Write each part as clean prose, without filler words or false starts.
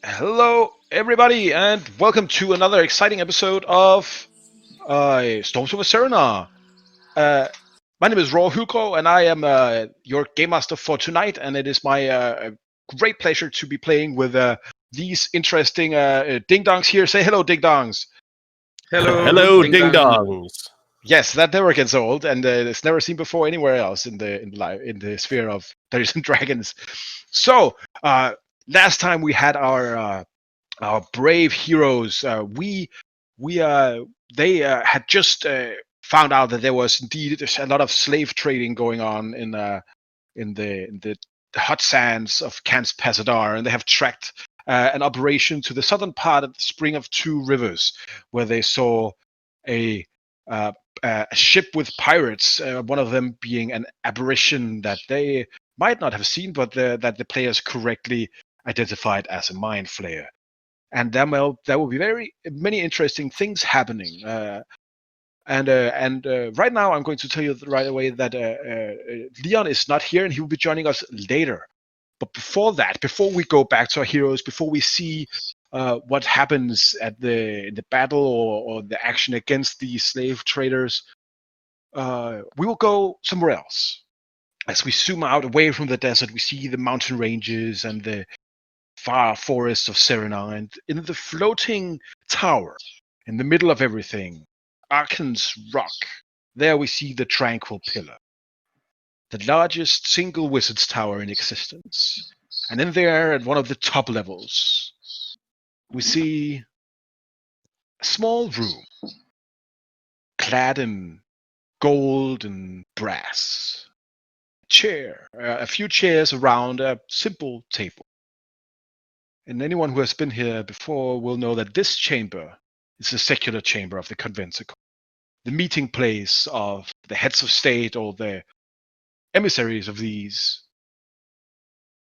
Hello, everybody, and welcome to another exciting episode of Storms over Cerenar. Uh, my name is Raw Hugo, and I am your game master for tonight. And it is my great pleasure to be playing with these interesting ding dongs here. Say hello, ding dongs. Hello, Hello, Ding ding Dong. dongs. Yes, that never gets old, and it's never seen before anywhere else in the sphere of Dungeons and Dragons. So, last time we had our brave heroes. We they had just found out that there was indeed a lot of slave trading going on in the hot sands of Camps Pasadar, and they have tracked an operation to the southern part of the Spring of Two Rivers, where they saw a uh, a ship with pirates. One of them being an apparition that they might not have seen, but that the players correctly identified as a mind flayer. And there will be very many interesting things happening. And right now, I'm going to tell you right away that Leon is not here, and he will be joining us later. But before that, before we go back to our heroes, before we see what happens at the battle or the action against the slave traders, we will go somewhere else. As we zoom out away from the desert, we see the mountain ranges and the far forests of Cerenar, and in the floating tower, in the middle of everything, Arkan's Rock. There we see the Tranquil Pillar, the largest single wizard's tower in existence. And in there, at one of the top levels, we see a small room, clad in gold and brass. A few chairs around a simple table. And anyone who has been here before will know that this chamber is the secular chamber of the conventicle, the meeting place of the heads of state or the emissaries of these.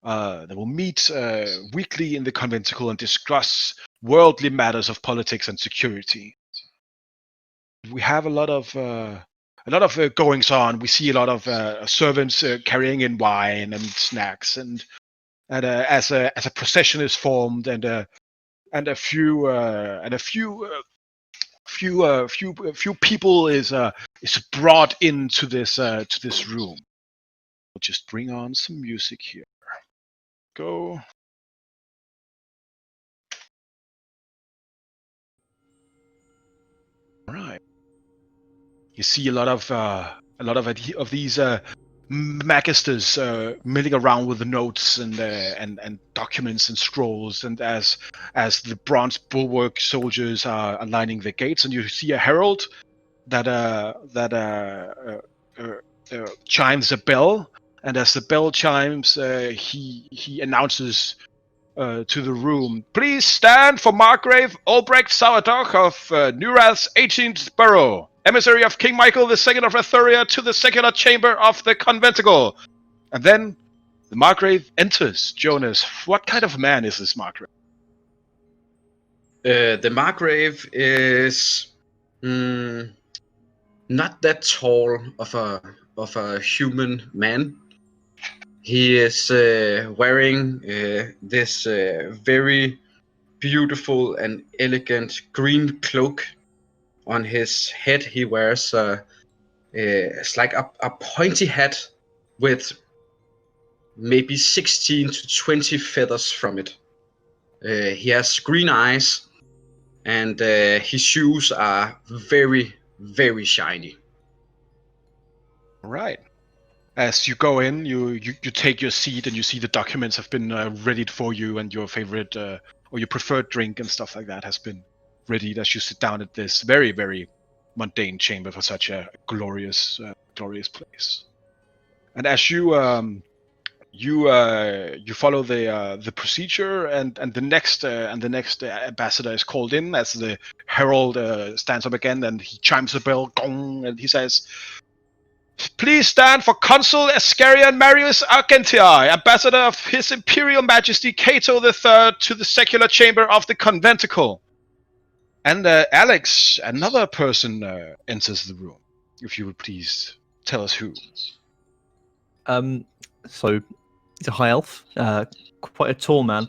They will meet weekly in the conventicle and discuss worldly matters of politics and security. We have a lot of goings on. We see a lot of servants carrying in wine and snacks, and as a procession is formed, and a few people is brought into this room. We'll just bring on some music here. Go. All right. You see a lot of these magisters milling around with the notes and documents and scrolls, and as the bronze bulwark soldiers are aligning the gates, and you see a herald that chimes a bell, and as the bell chimes, he announces to the room, "Please stand for Margrave Albrecht Sauerdach of Nurath's 18th Borough, emissary of King Michael II of Ethuria to the secular chamber of the conventicle." And then the Margrave enters. Jonas, what kind of man is this Margrave? The Margrave is not that tall of a human man. He is wearing this very beautiful and elegant green cloak. On his head, he wears it's like a pointy hat with maybe 16 to 20 feathers from it. He has green eyes, and his shoes are very, very shiny. All right. As you go in, you take your seat, and you see the documents have been readied for you, and your favorite or your preferred drink and stuff like that has been readied as you sit down at this very, very mundane chamber for such a glorious place. And as you follow the procedure, and the next ambassador is called in as the herald stands up again, and he chimes the bell, gong, and he says, "Please stand for Consul Ascarian Marius Argentii, Ambassador of His Imperial Majesty Cato III to the secular chamber of the conventicle." And Alex, another person enters the room. If you would please tell us who. So he's a high elf, quite a tall man.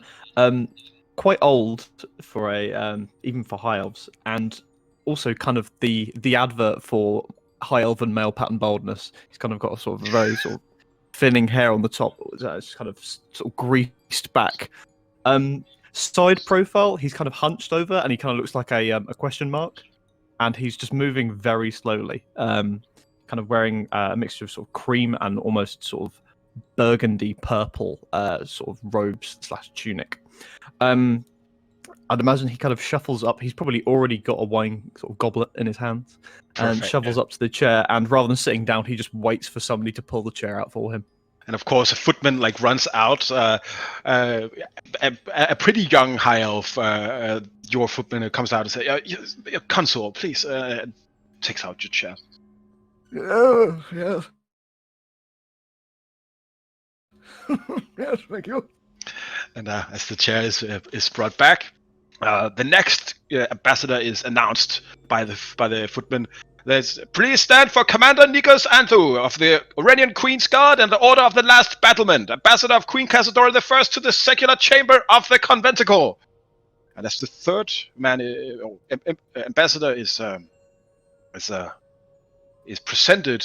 quite old for a even for high elves, and also kind of the advert for high elven male pattern baldness. He's kind of got a sort of very sort of thinning hair on the top. It's kind of sort of greased back. Side profile, he's kind of hunched over, and he kind of looks like a question mark, and he's just moving very slowly. Kind of wearing a mixture of sort of cream and almost sort of burgundy purple sort of robes / tunic. I'd imagine he kind of shuffles up. He's probably already got a wine sort of goblet in his hands, and Perfect, shovels up to the chair. And rather than sitting down, he just waits for somebody to pull the chair out for him. And of course, a footman like runs out. A pretty young high elf, your footman, comes out and says, "Consul, please," takes out your chair. Oh, yes. Yes, thank you. And as the chair is brought back, the next ambassador is announced by the footman. There's please stand for Commander Nikos Anthu of the Orenian Queen's Guard and the Order of the Last Battlement, Ambassador of Queen Cassadora I to the Secular Chamber of the Conventicle. And as the third man, ambassador is presented,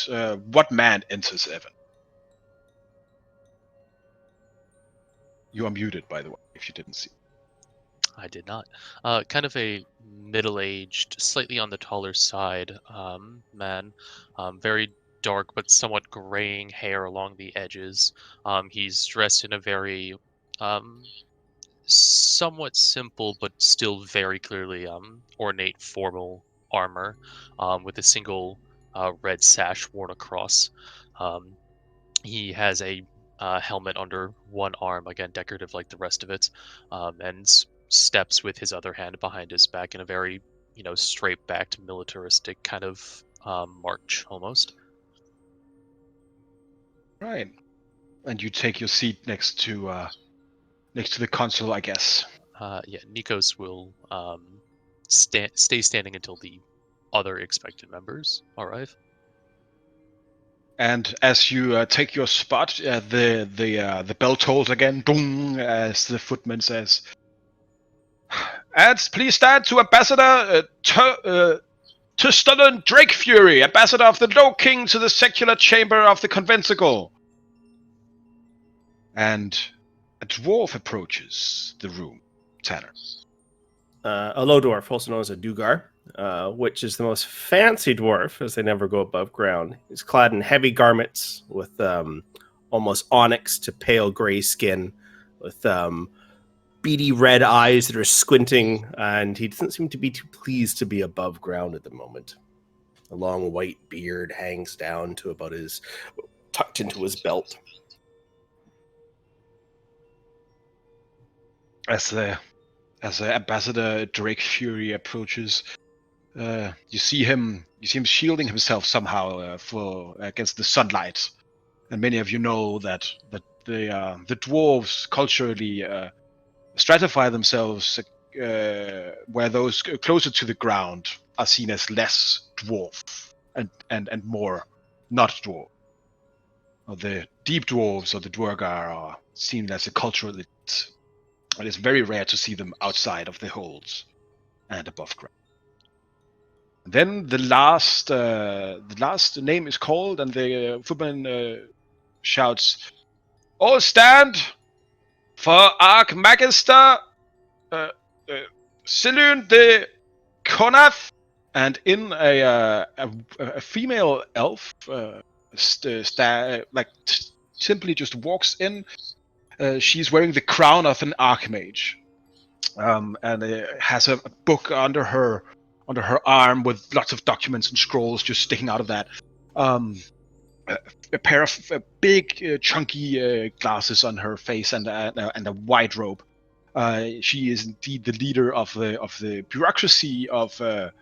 what man enters, Evan? You are muted, by the way, if you didn't see. I did not. Kind of a middle-aged, slightly on the taller side man. Very dark but somewhat graying hair along the edges. He's dressed in a very somewhat simple but still very clearly ornate formal armor with a single red sash worn across. He has a helmet under one arm, again decorative like the rest of it, and steps with his other hand behind his back in a very, straight-backed militaristic kind of march almost. Right, and you take your seat next to the consul, I guess. Yeah, Nikos will stay standing until the other expected members arrive. And as you take your spot, the bell tolls again, dong, as the footman says. And please stand to Ambassador Tustalon Drake Fury, Ambassador of the Low King to the Secular Chamber of the Conventicle. And a dwarf approaches the room. Tanner. A low dwarf, also known as a Dugar, which is the most fancy dwarf, as they never go above ground. He's clad in heavy garments with almost onyx to pale gray skin, with beady red eyes that are squinting, and he doesn't seem to be too pleased to be above ground at the moment. A long white beard hangs down to about tucked into his belt. As Ambassador Drake Fury approaches, you see him shielding himself somehow against the sunlight, and many of you know that the dwarves culturally stratify themselves, where those closer to the ground are seen as less dwarf and more not dwarf. Or the deep dwarves or the Duergar are seen as a cultural elite. It is very rare to see them outside of the holds and above ground. Then the last name is called, and the footman shouts, "All stand for Archmagister Silun de Konath." And in a female elf simply just walks in. She's wearing the crown of an archmage, and has a book under her arm with lots of documents and scrolls just sticking out of that. A pair of big, chunky glasses on her face, and a white robe. She is indeed the leader of the bureaucracy of the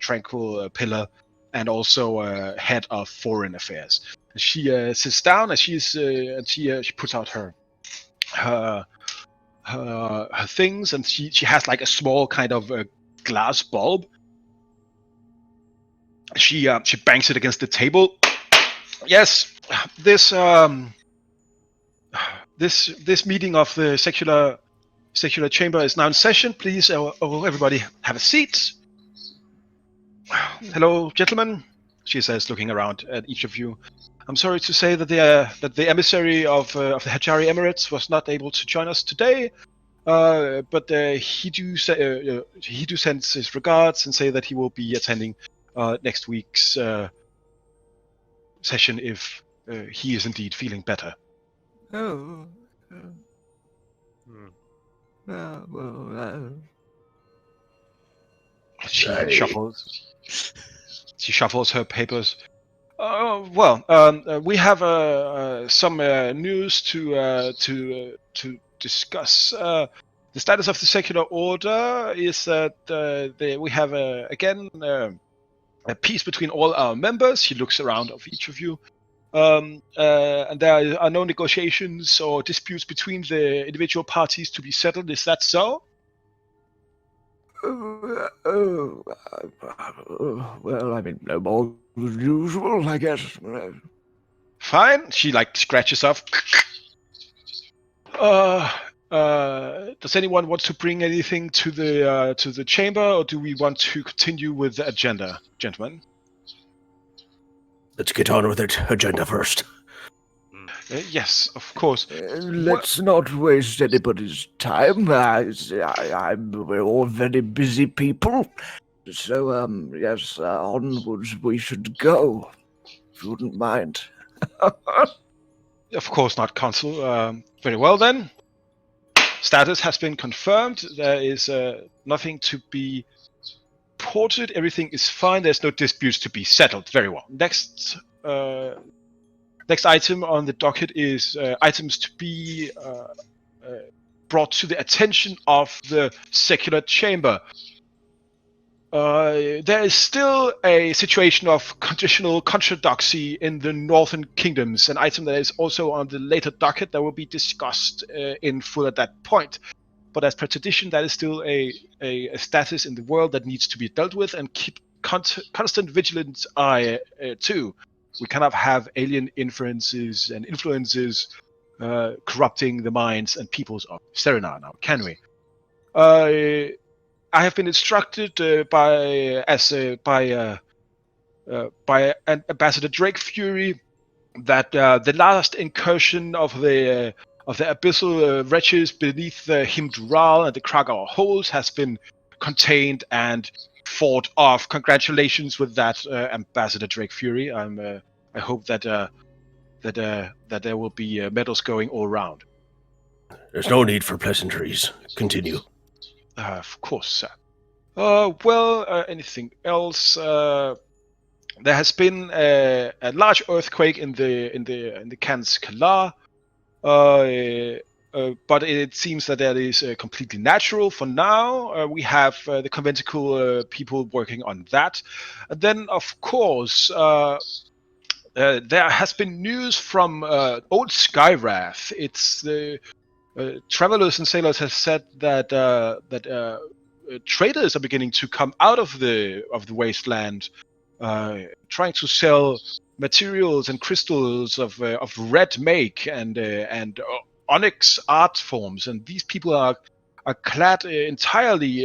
Tranquil Pillar, and also head of foreign affairs. She sits down, and she puts out her things, and she has like a small kind of glass bulb. She bangs it against the table. Yes, this meeting of the secular Secular chamber is now in session. Please, everybody, have a seat. Hello, gentlemen, she says, looking around at each of you. I'm sorry to say that the emissary of the Hajari Emirates was not able to join us today, but he do sends his regards and say that he will be attending next week's session if he is indeed feeling better. Oh. Hmm. She Right. shuffles her papers. We have some news to discuss. The status of the secular order is that we have again a peace between all our members. He looks around of each of you. And there are no negotiations or disputes between the individual parties to be settled. Is that so? Well, I mean, no more than usual, I guess. Fine. She scratches off. Does anyone want to bring anything to the chamber, or do we want to continue with the agenda, gentlemen? Let's get on with it. Agenda first. Yes, of course. Let's not waste anybody's time. We're all very busy people. So, yes, onwards we should go, if you wouldn't mind. Of course not, Consul. Very well then. Status has been confirmed. There is nothing to be ported. Everything is fine. There's no disputes to be settled. Very well. Next item on the docket is items to be brought to the attention of the secular chamber. There is still a situation of conditional contradoxy in the northern kingdoms, an item that is also on the later docket that will be discussed in full at that point. But as per tradition, that is still a status in the world that needs to be dealt with and keep constant vigilance eye to. We cannot have alien inferences and influences corrupting the minds and peoples of Cerenar now, can we? I have been instructed by Ambassador Drake Fury that the last incursion of the abyssal wretches beneath the Himdural and the Kragar holes has been contained and fought off. Congratulations with that, Ambassador Drake Fury. I hope that there will be medals going all around. There's no need for pleasantries. Continue. Of course, sir. Anything else? There has been a large earthquake in the Khans Kalar, but it seems that is completely natural for now. We have the conventicle people working on that. And then, of course, there has been news from old Skywrath. It's the travelers and sailors have said that traders are beginning to come out of the wasteland, trying to sell materials and crystals of red make and onyx art forms, and these people are clad entirely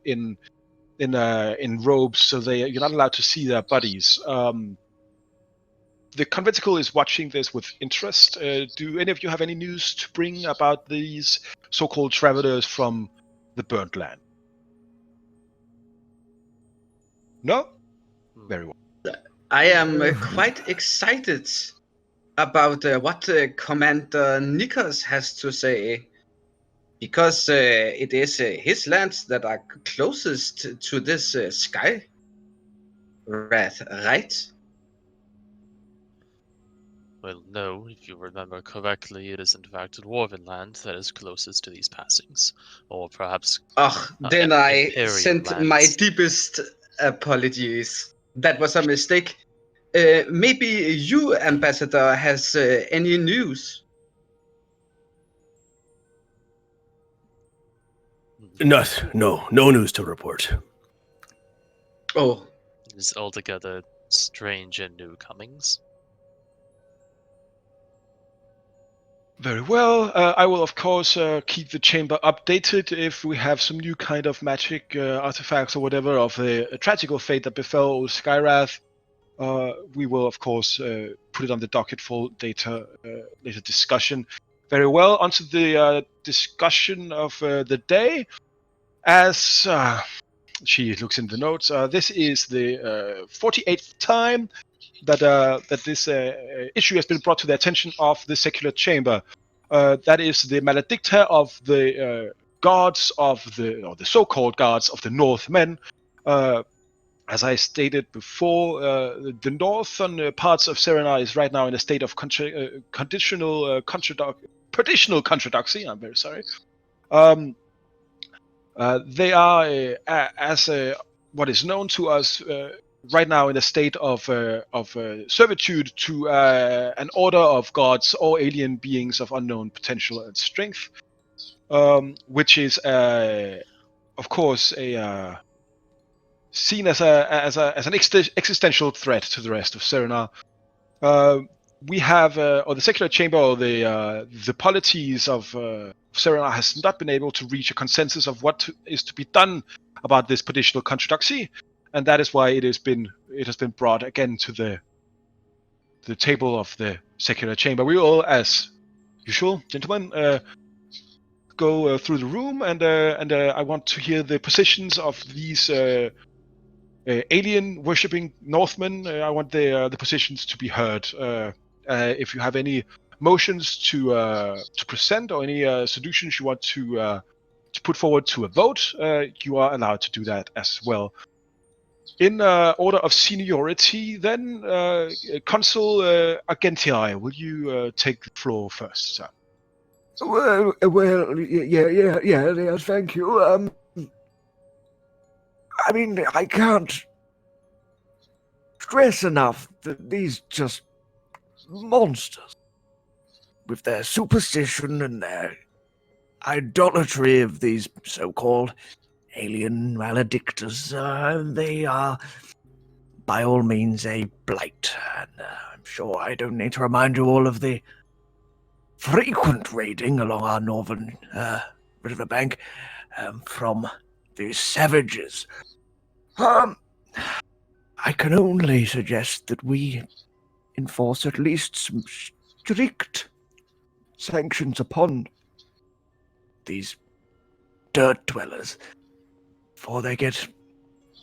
in robes, so you're not allowed to see their bodies. The conventicle is watching this with interest. Do any of you have any news to bring about these so-called travelers from the burnt land? No? Very well. I am quite excited about what Commander Nikos has to say, because it is his lands that are closest to this sky wrath, right? Well, no, if you remember correctly, it is in fact Dwarven land that is closest to these passings. Or perhaps then I Imperial sent lands. my deepest apologies. That was a mistake. Maybe you, Ambassador, has any news? No news to report. Oh, It is altogether strange and new comings. Very well. I will, of course, keep the chamber updated if we have some new kind of magic artifacts or whatever of the tragical fate that befell old Skyrath. We will, of course, put it on the docket for later discussion. Very well. Onto the discussion of the day. As she looks in the notes, this is the 48th time that this issue has been brought to the attention of the secular chamber. That is the maledicta of the gods of the so-called gods of the Northmen. As I stated before, the northern parts of Cerenar is right now in a state of perditional contradoxy. I'm very sorry. They are, as what is known to us right now, in a state of servitude to an order of gods or alien beings of unknown potential and strength, which is, of course, seen as an existential threat to the rest of Cerenar. We have, or the secular chamber, or the polities of Cerenar has not been able to reach a consensus of what is to be done about this perditional contradoxy, and that is why it has been brought again to the table of the secular chamber. We will, as usual, gentlemen, go through the room, and I want to hear the positions of these alien worshipping Northmen. I want the positions to be heard. If you have any motions to present or any solutions you want to put forward to a vote, you are allowed to do that as well. In order of seniority, then, Consul Argentii, will you take the floor first, sir? Well, yeah, thank you. I mean, I can't stress enough that these just monsters, with their superstition and their idolatry of these so-called alien maledictors, they are, by all means, a blight. And I'm sure I don't need to remind you all of the frequent raiding along our northern riverbank from these savages. I can only suggest that we enforce at least some strict sanctions upon these dirt dwellers before they get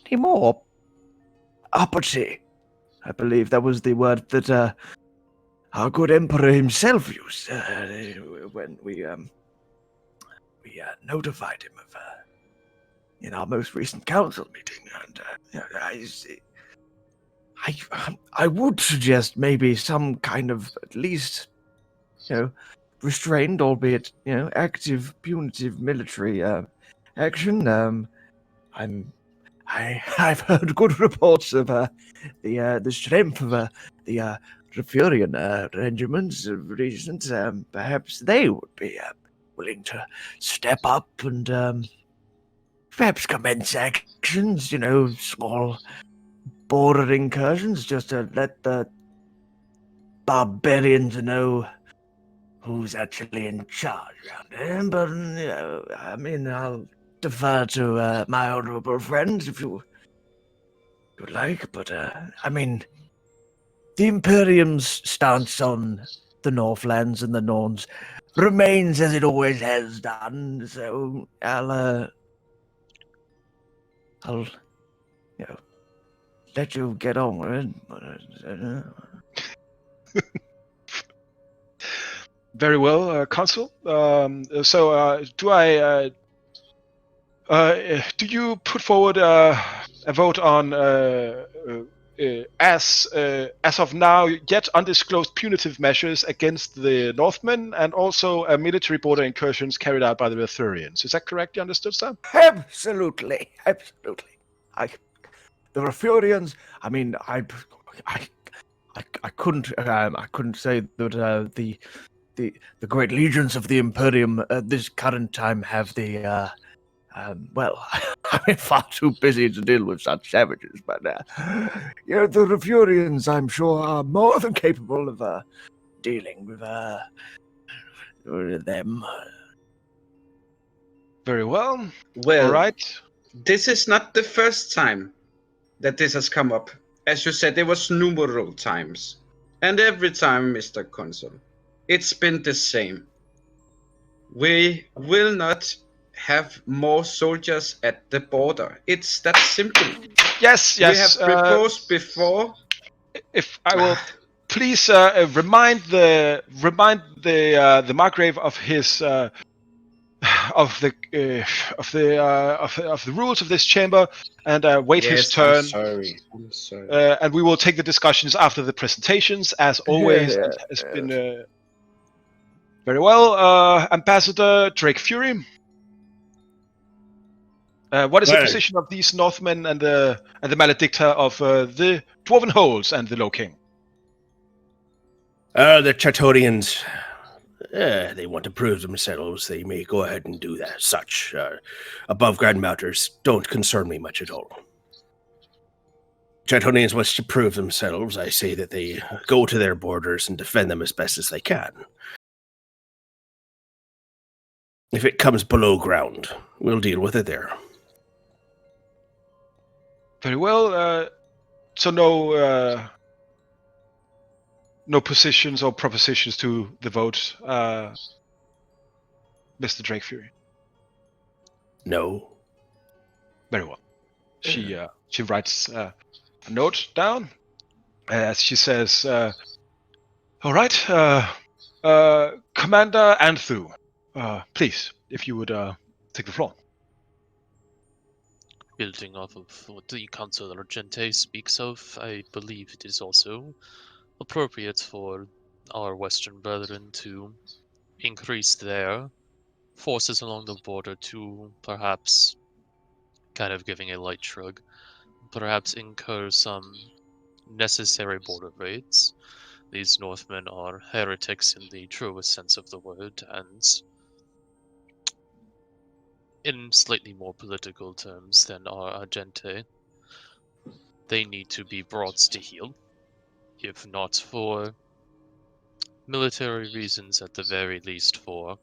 any more uppity. I believe that was the word that our good emperor himself used when we notified him of in our most recent council meeting. And I would suggest maybe some kind of, at least, restrained, albeit, active, punitive military action. I've heard good reports of the strength of the Rafurian regiments of recent. Perhaps they would be willing to step up and perhaps commence actions, small border incursions, just to let the barbarians know who's actually in charge around here. But, I mean, I'll defer to my honorable friends if you would like. But, I mean, the Imperium's stance on the Northlands and the Norns remains as it always has done. So I'll let you get on with it. Very well, Consul. So, do you put forward a vote on as of now yet undisclosed punitive measures against the Northmen, and also military border incursions carried out by the Arthurians? Is that correctly understood, sir? Absolutely. The Rafurians. I mean, I couldn't say that the great legions of the Imperium at this current time have the well, I'm far too busy to deal with such savages, but the Rafurians, I'm sure, are more than capable of dealing with them. Very well. Well, All right. this is not the first time that this has come up. As you said, there was numerous times. And every time, Mr. Consul, it's been the same. We will not have more soldiers at the border. It's that simple. Yes, We yes. have proposed before. If I will please remind the Margrave of his of the rules of this chamber, and wait his Yes, turn. I'm sorry. And we will take the discussions after the presentations, as always. Yeah. And has been very well, Ambassador Drake Fury. What is the Well- position of these Northmen and the Maledicta of the Dwarven Holes and the Low King? The Chatodians, they want to prove themselves. They may go ahead and do that. Such above ground matters don't concern me much at all. Chatodians wish to prove themselves. I say that they go to their borders and defend them as best as they can. If it comes below ground, we'll deal with it there. Very well. So no positions or propositions to the vote, Mr. Drake Fury. No. Very well. She writes a note down as she says, "All right, Commander Anthu, please, if you would take the floor." Building off of what the Councilor Gente speaks of, I believe it is also appropriate for our Western brethren to increase their forces along the border to perhaps, kind of giving a light shrug, perhaps incur some necessary border raids. These Northmen are heretics in the truest sense of the word, and in slightly more political terms than our Agente, they need to be brought to heel, if not for military reasons, at the very least for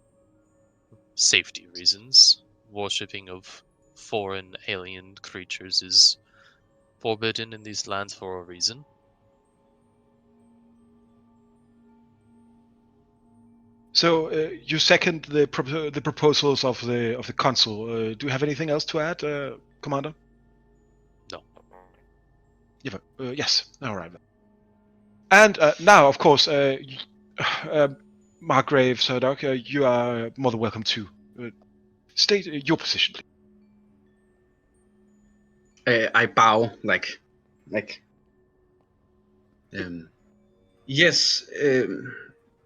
safety reasons. Worshipping of foreign alien creatures is forbidden in these lands for a reason. So you second the proposals of the consul. Do you have anything else to add, Commander? No. Yes. All right. And now, of course, Margrave Serdok, you are more than welcome to state your position, please. I bow yes,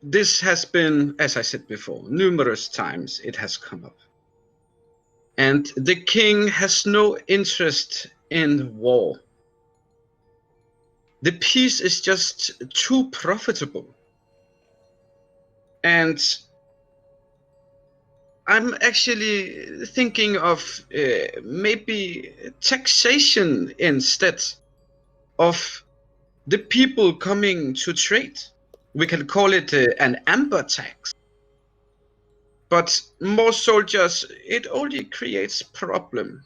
this has been, as I said before, numerous times it has come up. And the king has no interest in war. The peace is just too profitable. And I'm actually thinking of maybe taxation instead of the people coming to trade. We can call it an amber tax. But more soldiers, it only creates problem.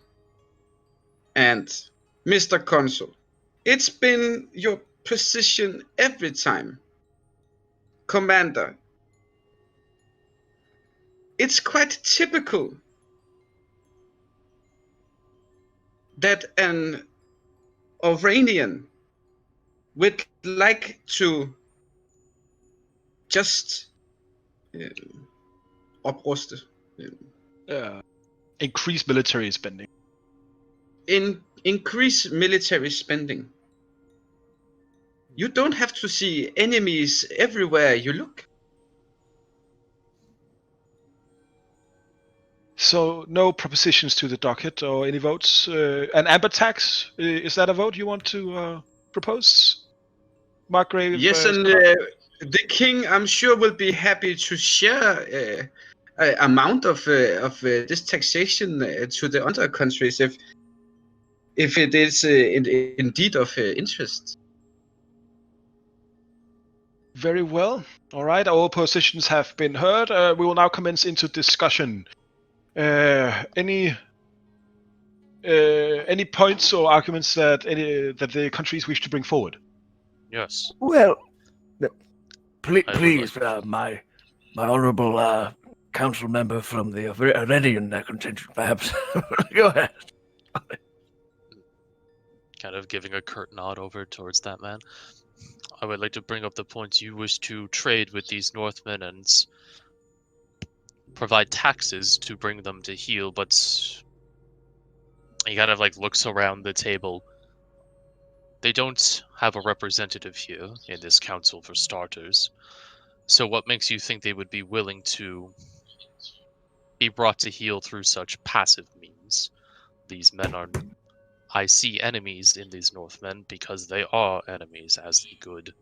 And Mr. Consul, it's been your position every time. Commander, it's quite typical that an Iranian would like to just opruste, Increase military spending. increase military spending. You don't have to see enemies everywhere you look. So no propositions to the docket or any votes. An amber tax, is that a vote you want to propose? Margrave? Yes, and the king, I'm sure, will be happy to share amount of this taxation to the other countries if it is indeed of interest. Very well. All right, our positions have been heard. We will now commence into discussion. Any points or arguments that the countries wish to bring forward? Yes. Well, please, I would please my honourable council member from the Aurelian contingent, perhaps. Go ahead. Kind of giving a curt nod over towards that man. I would like to bring up the points you wish to trade with these Northmen and provide taxes to bring them to heel, but he kind of like looks around the table. They don't have a representative here in this council for starters. So what makes you think they would be willing to be brought to heel through such passive means? These men are... I see enemies in these Northmen because they are enemies, as the good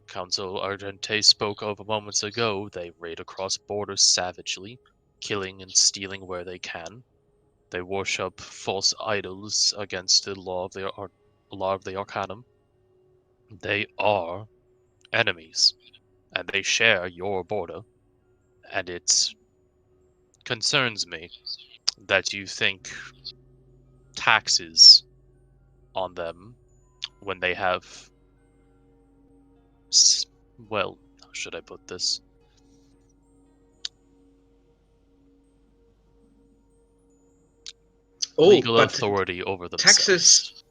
Council Argente spoke of moments ago. They raid across borders savagely, killing and stealing where they can. They worship false idols against the law of the Arcanum. They are enemies, and they share your border. And it concerns me that you think taxes on them when they have, well, how should I put this? Legal authority over themselves. Taxes.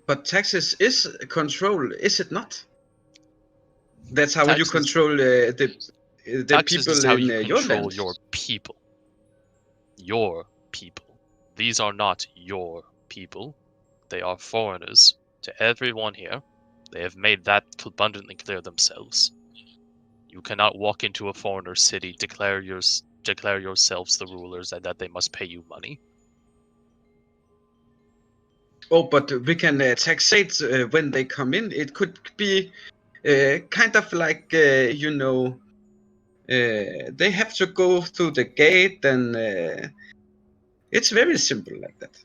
But taxes is control, is it not? That's how you control the taxes people is how in you your control land. your people. Your people. These are not your people. They are foreigners to everyone here. They have made that abundantly clear themselves. You cannot walk into a foreigner city, declare yourselves the rulers, and that they must pay you money. Oh, but we can taxate when they come in. It could be kind of like, they have to go through the gate, and it's very simple like that.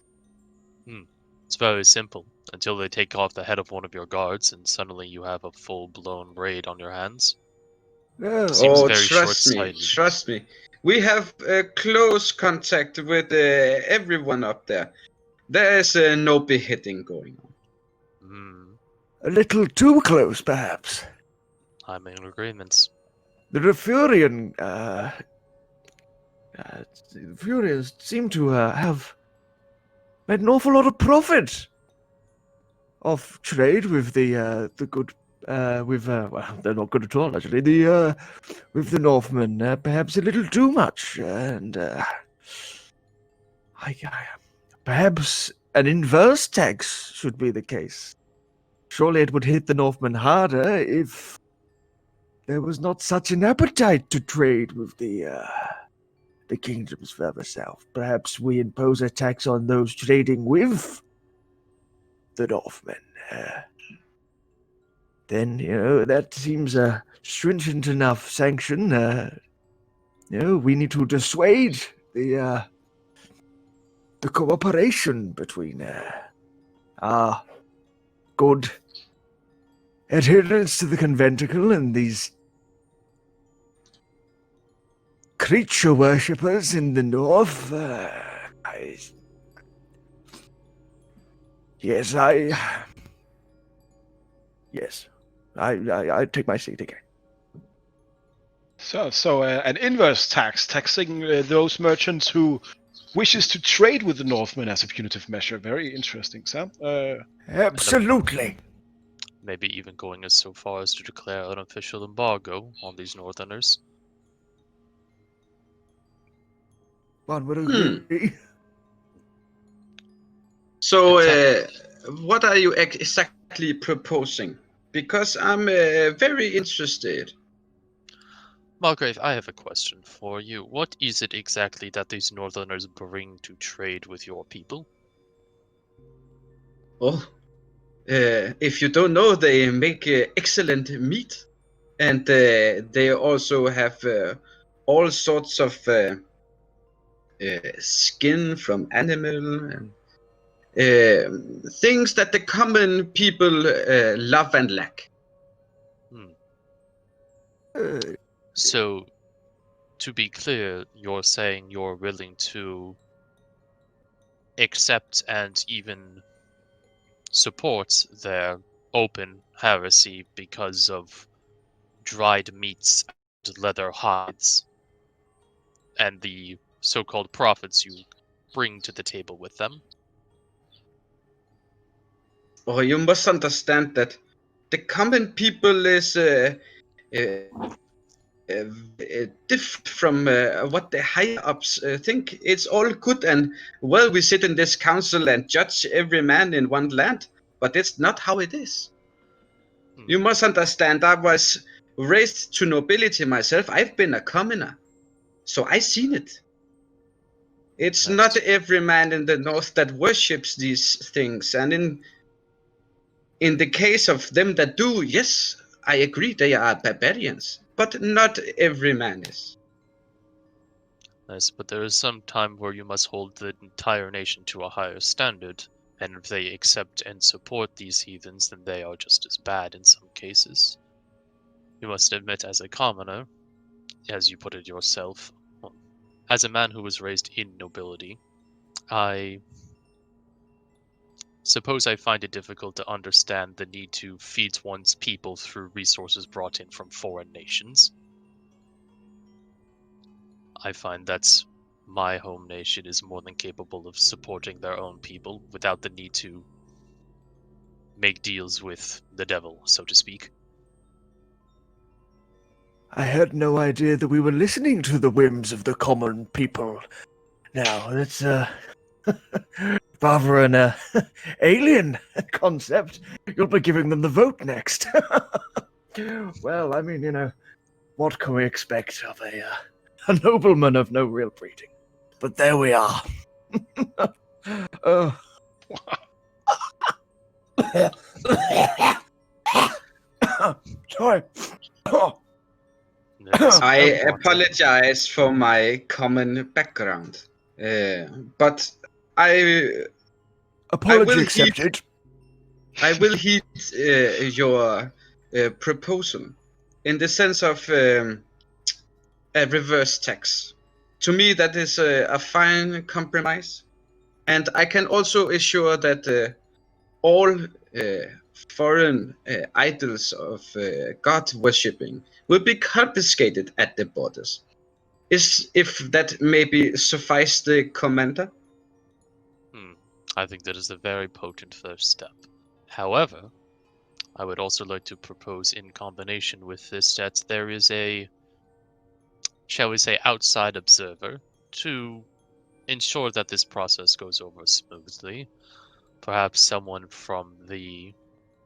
It's very simple. Until they take off the head of one of your guards, and suddenly you have a full-blown raid on your hands. Seems very short-sighted. Trust me. We have close contact with everyone up there. There is no beheading going on. A little too close, perhaps. I'm in agreement. The Furian, the Furians seem to have made an awful lot of profit off trade with the good, well, they're not good at all, actually. With the Northmen, perhaps a little too much, and perhaps an inverse tax should be the case. Surely it would hit the Northmen harder if there was not such an appetite to trade with the kingdoms further south. Perhaps we impose a tax on those trading with the Northmen. Then, that seems a stringent enough sanction. We need to dissuade the cooperation between our good adherence to the conventicle and these creature worshippers in the north. I take my seat again. So an inverse tax, taxing those merchants who wishes to trade with the Northmen as a punitive measure. Very interesting, Sam. Absolutely. Maybe even going as so far as to declare an official embargo on these Northerners. One would agree. So, what are you exactly proposing? Because I'm very interested. Margrave, I have a question for you. What is it exactly that these Northerners bring to trade with your people? Oh, if you don't know, they make excellent meat, and they also have all sorts of skin from animal and things that the common people love and lack. Hmm. Uh, So, to be clear, you're saying you're willing to accept and even support their open heresy because of dried meats and leather hides and the so-called profits you bring to the table with them. Or you must understand that the common people is different from what the higher ups think. It's all good and well, we sit in this council and judge every man in one land, but it's not how it is. Hmm. You must understand, I was raised to nobility myself. I've been a commoner, so I seen it. It's Nice. not every man in the north that worships these things, and in the case of them that do, yes, I agree they are barbarians, but not every man is. Nice, but there is some time where you must hold the entire nation to a higher standard, and if they accept and support these heathens, then they are just as bad in some cases. You must admit, as a commoner, as you put it yourself, well, as a man who was raised in nobility, I suppose I find it difficult to understand the need to feed one's people through resources brought in from foreign nations. I find that my home nation is more than capable of supporting their own people without the need to make deals with the devil, so to speak. I had no idea that we were listening to the whims of the common people. Now, that's rather an alien concept. You'll be giving them the vote next. Well, I mean, what can we expect of a nobleman of no real breeding? But there we are. Sorry. I apologize for my common background, but I Apology will accepted. I will heed your proposal in the sense of a reverse tax. To me, that is a fine compromise, and I can also assure that all foreign idols of god worshipping will be confiscated at the borders. If that maybe suffice the commander? I think that is a very potent first step. However, I would also like to propose in combination with this that there is a, shall we say, outside observer to ensure that this process goes over smoothly. Perhaps someone from the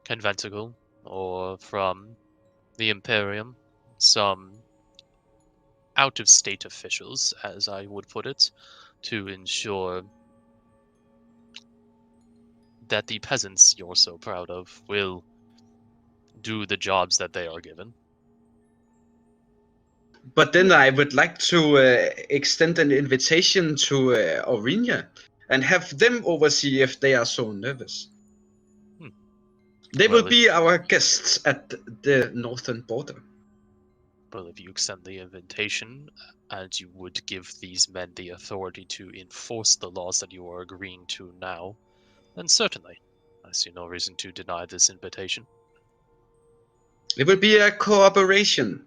conventicle or from the Imperium, some out of state officials, as I would put it, to ensure that the peasants you're so proud of will do the jobs that they are given. But then I would like to extend an invitation to Aurenia and have them oversee if they are so nervous. They will Well, be our guests at the northern border. Well, if you extend the invitation, and you would give these men the authority to enforce the laws that you are agreeing to now, then certainly. I see no reason to deny this invitation. It will be a cooperation.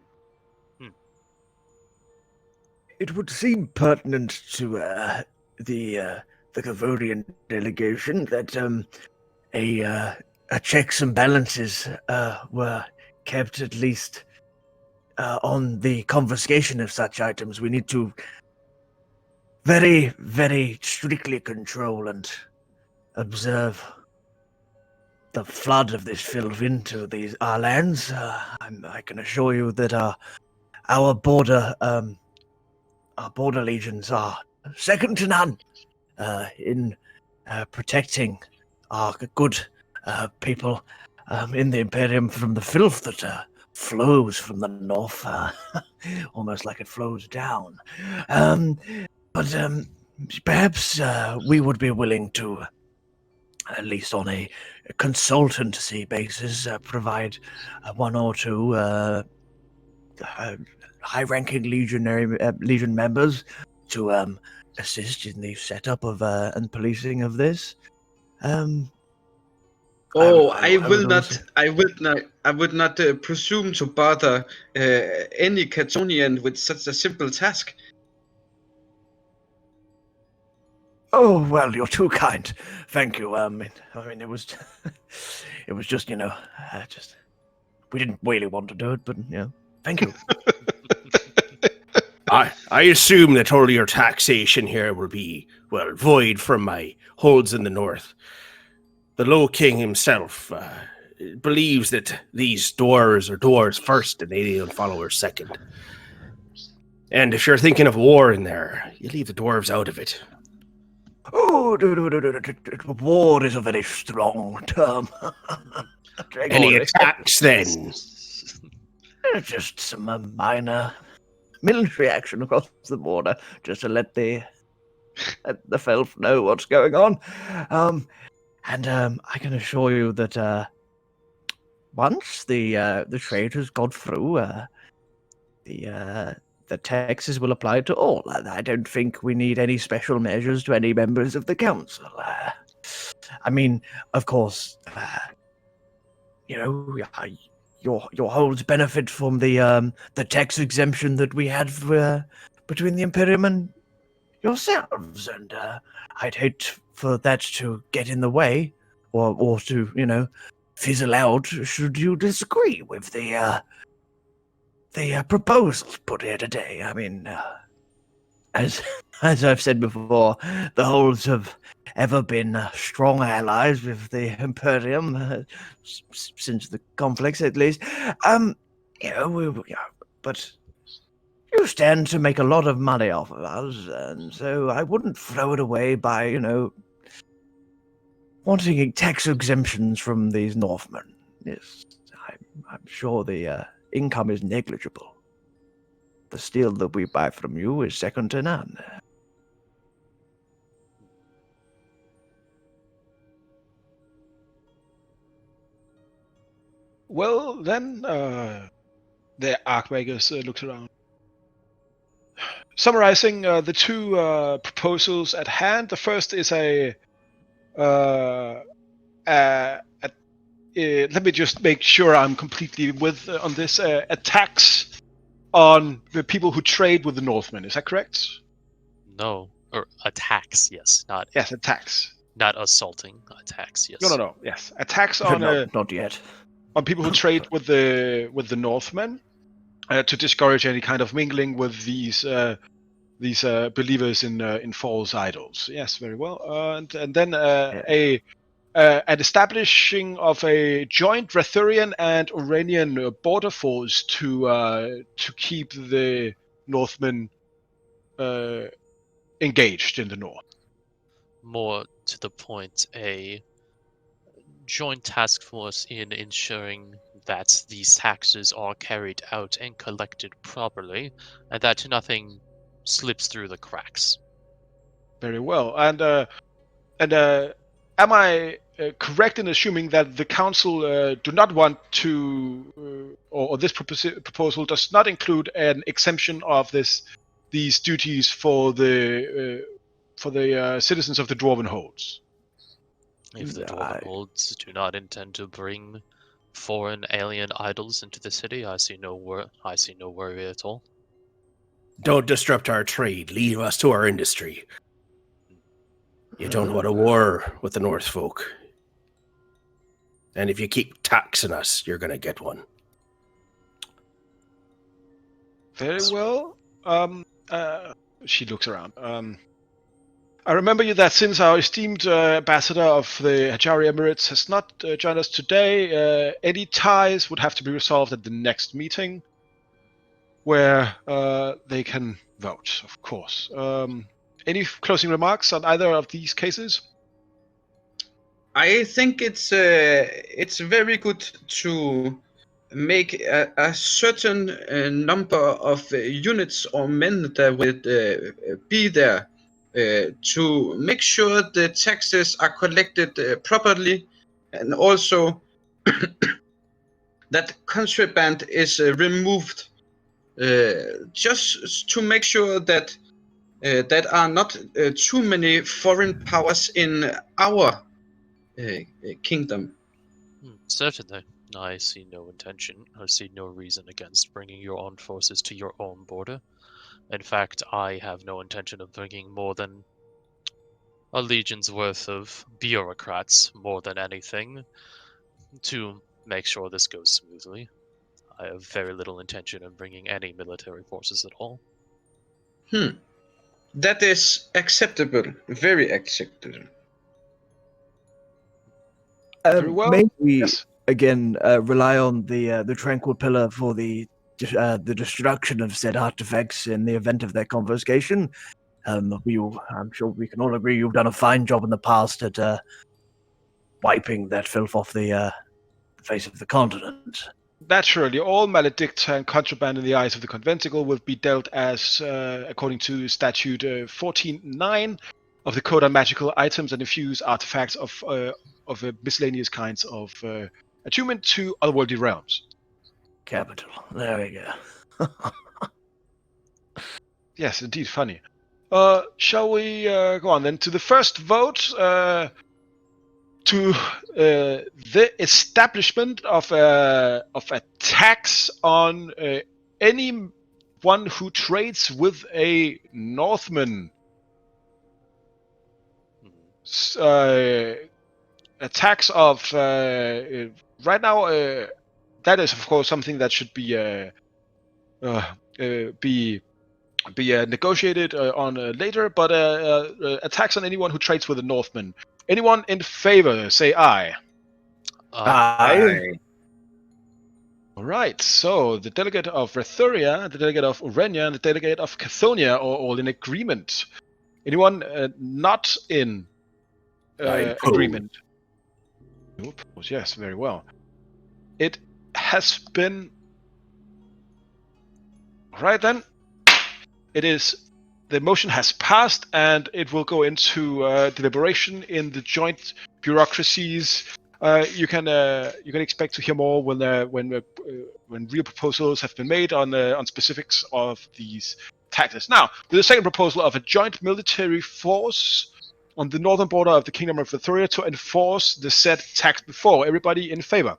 It would seem pertinent to the Cavodian delegation that a checks and balances were kept at least on the confiscation of such items. We need to very, very strictly control and observe the flood of this filth into our lands. I can assure you that our border legions are second to none in protecting our good people in the Imperium from the filth that flows from the north, almost like it flows down. But perhaps we would be willing to at least on a consultancy basis, provide one or two high-ranking Legion members to assist in the setup of and policing of this. I will would not. also- I would not presume to bother any Catonian with such a simple task. Oh well, you're too kind. Thank you. I mean, it was, it was just just we didn't really want to do it, but thank you. I assume that all your taxation here will be, well, void from my holds in the north. The Low King himself believes that these dwarves are dwarves first and alien followers second. And if you're thinking of war in there, you leave the dwarves out of it. Oh, war is a very strong term. Any attacks then? Just some minor military action across the border, just to let the Felf know what's going on. And I can assure you that once the trade has gone through, the taxes will apply to all. I don't think we need any special measures to any members of the council. I mean, of course, your holds benefit from the tax exemption that we had between the Imperium and yourselves, and I'd hate for that to get in the way, or to fizzle out. Should you disagree with the proposals put here today? I mean, as I've said before, the holds have ever been strong allies with the Imperium since the conflicts, at least. But you stand to make a lot of money off of us, and so I wouldn't throw it away by wanting tax exemptions from these Northmen. Yes, I'm sure the income is negligible. The steel that we buy from you is second to none. Well, then, the Archmagus looks around. Summarizing the two proposals at hand, the first is let me just make sure I'm completely with on this. A tax on the people who trade with the Northmen. Is that correct? No, or attacks, yes, not Yes, a tax. not assaulting. Attacks, yes. No. Yes, a tax on Not yet. on people who trade with the Northmen to discourage any kind of mingling with these believers in false idols. Yes, very well. And then an establishing of a joint Rathurian and Oranian border force to keep the Northmen engaged in the north. More to the point, a joint task force in ensuring that these taxes are carried out and collected properly, and that nothing slips through the cracks. Very well. And am I correct in assuming that the council do not want to, or this proposal does not include an exemption of these duties for the citizens of the Dwarven Holds? If the Dwarven Holds do not intend to bring foreign alien idols into the city, I see no worry at all. Don't disrupt our trade. Leave us to our industry. You don't want a war with the North folk. And if you keep taxing us, you're going to get one. Very well. She looks around. I remember you that since our esteemed ambassador of the Hajari Emirates has not joined us today, any ties would have to be resolved at the next meeting, where they can vote, of course. Any closing remarks on either of these cases? I think it's very good to make a certain number of units or men that would be there to make sure the taxes are collected properly, and also that contraband is removed, just to make sure that that are not too many foreign powers in our kingdom. Certainly. I see no intention, I see no reason against bringing your own forces to your own border. In fact, I have no intention of bringing more than a legion's worth of bureaucrats, more than anything, to make sure this goes smoothly. I have very little intention of bringing any military forces at all. That is acceptable, very acceptable. Very well. Maybe we Yes. again rely on the tranquil pillar for the destruction of said artifacts in the event of their confiscation. I'm sure we can all agree you've done a fine job in the past at wiping that filth off the face of the continent. Naturally, all maledicta and contraband in the eyes of the conventicle will be dealt as, according to Statute 14.9 of the Code on Magical Items and Infused Artifacts of miscellaneous kinds of attunement to otherworldly realms. Capital. There we go. Yes, indeed, funny. Shall we go on then to the first vote to the establishment of a tax on anyone who trades with a Northman. A tax of right now. That is, of course, something that should be negotiated on later. But a tax on anyone who trades with a Northman. Anyone in favor, say aye. Aye. All right. So the delegate of Rethuria, the delegate of Orenia, and the delegate of Cathonia are all in agreement. Anyone not in agreement? Yes, very well. It has been. All right then. It is. The motion has passed, and it will go into deliberation in the joint bureaucracies. You can expect to hear more when real proposals have been made on specifics of these taxes. Now, there's a second proposal of a joint military force on the northern border of the Kingdom of Rethuria to enforce the said tax before. Everybody in favor?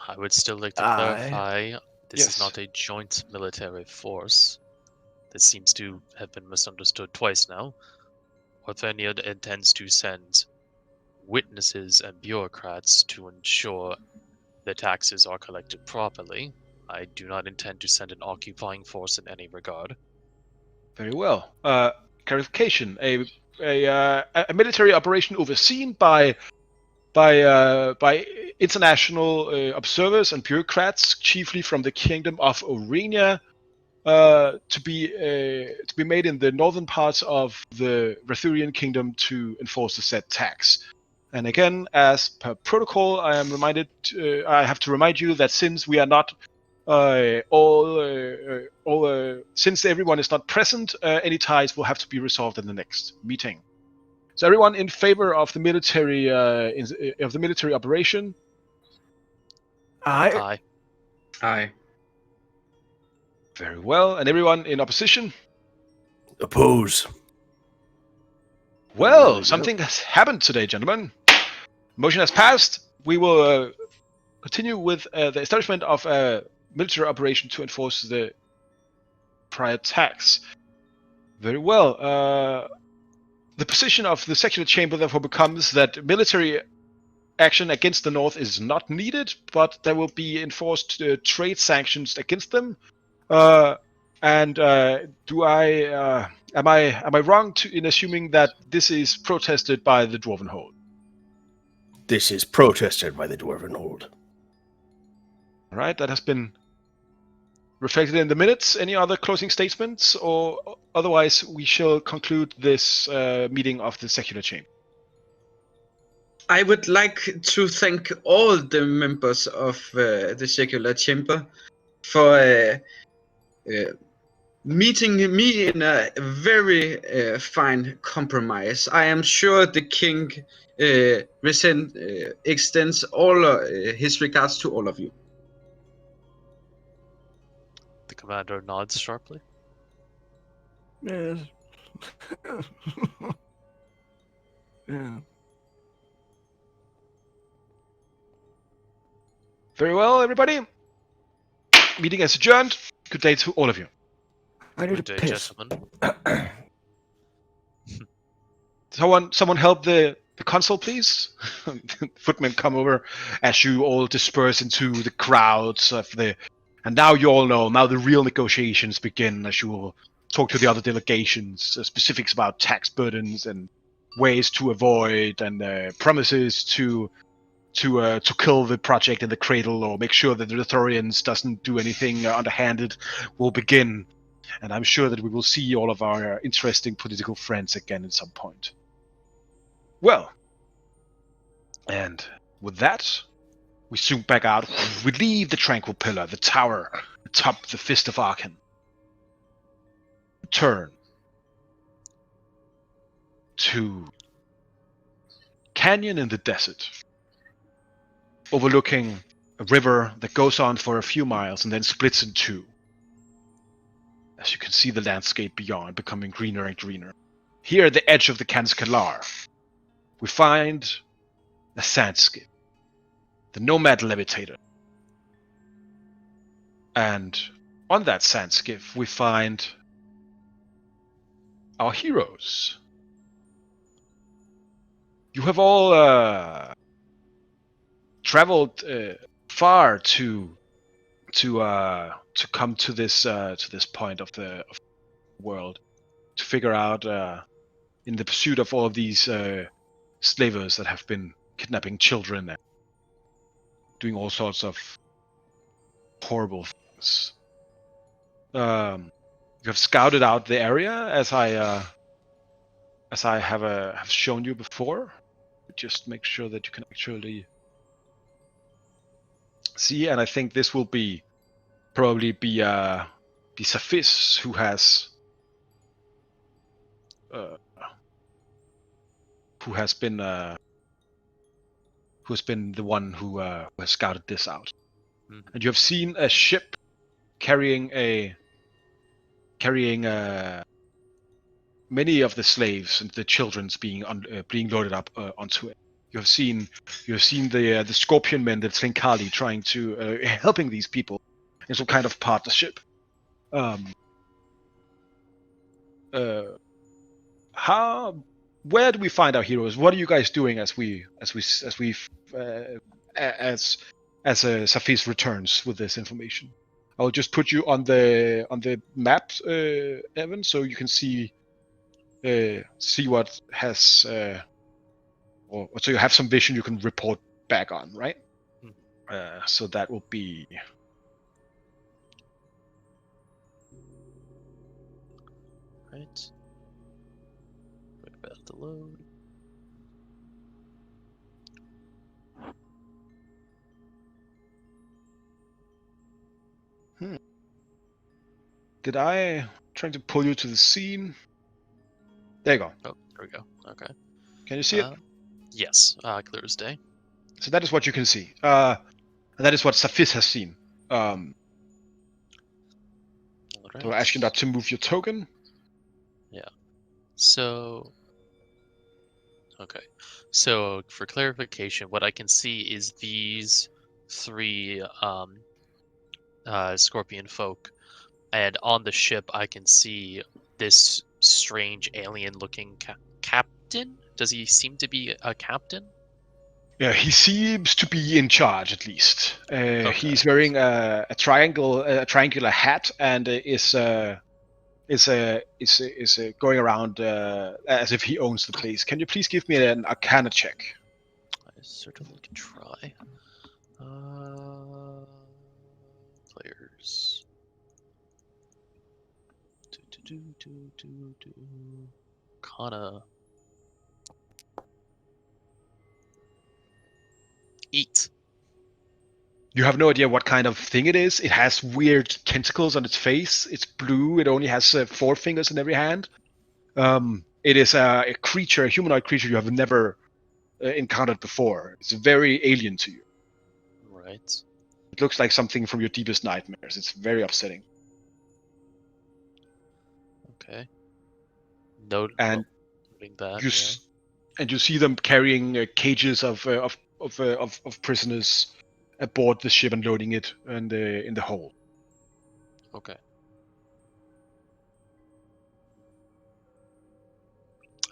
I would still like to Aye. clarify, this Yes. is not a joint military force. This seems to have been misunderstood twice now. Orthenia intends to send witnesses and bureaucrats to ensure the taxes are collected properly. I do not intend to send an occupying force in any regard. Very well. Clarification: a military operation overseen by international observers and bureaucrats, chiefly from the Kingdom of Orenia, to be made in the northern parts of the Rethurian Kingdom to enforce the said tax. And again, as per protocol, I have to remind you that since we are not since everyone is not present, any ties will have to be resolved in the next meeting. So everyone in favor of the military operation? Aye. Aye. Very well. And everyone in opposition? Oppose. Well, something has happened today, gentlemen. Motion has passed. We will continue with the establishment of a military operation to enforce the prior tax. Very well. The position of the secular chamber therefore becomes that military action against the North is not needed, but there will be enforced trade sanctions against them. Am I wrong in assuming that this is protested by the Dwarven Hold? This is protested by the Dwarven Hold. All right, that has been reflected in the minutes. Any other closing statements, or otherwise we shall conclude this meeting of the secular chamber? I would like to thank all the members of the secular chamber for meeting me in a very fine compromise. I am sure the king extends all his regards to all of you. The commander nods sharply. Yes. Yeah. Very well, everybody. Meeting is adjourned. Good day to all of you. I need Good to day, piss. gentlemen. Someone help the console, please. Footmen come over as you all disperse into the crowds of the. And now you all know. Now the real negotiations begin as you will talk to the other delegations, specifics about tax burdens and ways to avoid, and promises to kill the project in the cradle or make sure that the Thorians doesn't do anything underhanded will begin. And I'm sure that we will see all of our interesting political friends again at some point. Well, and with that, we zoom back out. We leave the Tranquil Pillar, the tower, atop the Fist of Arkan. Turn to canyon in the desert, overlooking a river that goes on for a few miles and then splits in two. As you can see the landscape beyond becoming greener and greener. Here at the edge of the Kanskalar, we find a sandskip, the Nomad Levitator. And on that sandskip, we find our heroes. You have all traveled far to come to this point of the world, to figure out in the pursuit of all of these slavers that have been kidnapping children and doing all sorts of horrible things. You have scouted out the area as I have shown you before. Just make sure that you can actually see, and I think this will probably be Safis who has been the one who has scouted this out. Mhm. And you have seen a ship carrying many of the slaves and the children's being loaded up onto it. You have seen the Scorpion men, the Trinkali, trying to helping these people in some kind of partnership. Where do we find our heroes? What are you guys doing as Safis returns with this information? I'll just put you on the map, Evan, so you can see what has or so you have some vision you can report back on, right? So that will be Right. Wait for that to load. Did I trying to pull you to the scene? There you go. Oh, there we go. Okay. Can you see it? Yes. Clear as day. So that is what you can see. And that is what Safis has seen. All right. So I ask you not to move your token. Yeah. So. Okay. So for clarification, what I can see is these three scorpion folk, and on the ship I can see this strange alien-looking captain. Does he seem to be a captain? Yeah, he seems to be in charge at least. Okay. He's wearing a triangular hat and is going around as if he owns the place. Can you please give me an Arcana check? I certainly can try. Players. Arcana. 8. You have no idea what kind of thing it is. It has weird tentacles on its face. It's blue. It only has 4 fingers in every hand. It is a creature, a humanoid creature you have never encountered before. It's very alien to you. Right. It looks like something from your deepest nightmares. It's very upsetting. Okay. And Noting that. you Yeah. and you see them carrying cages of prisoners aboard the ship and loading it in the hold. Okay.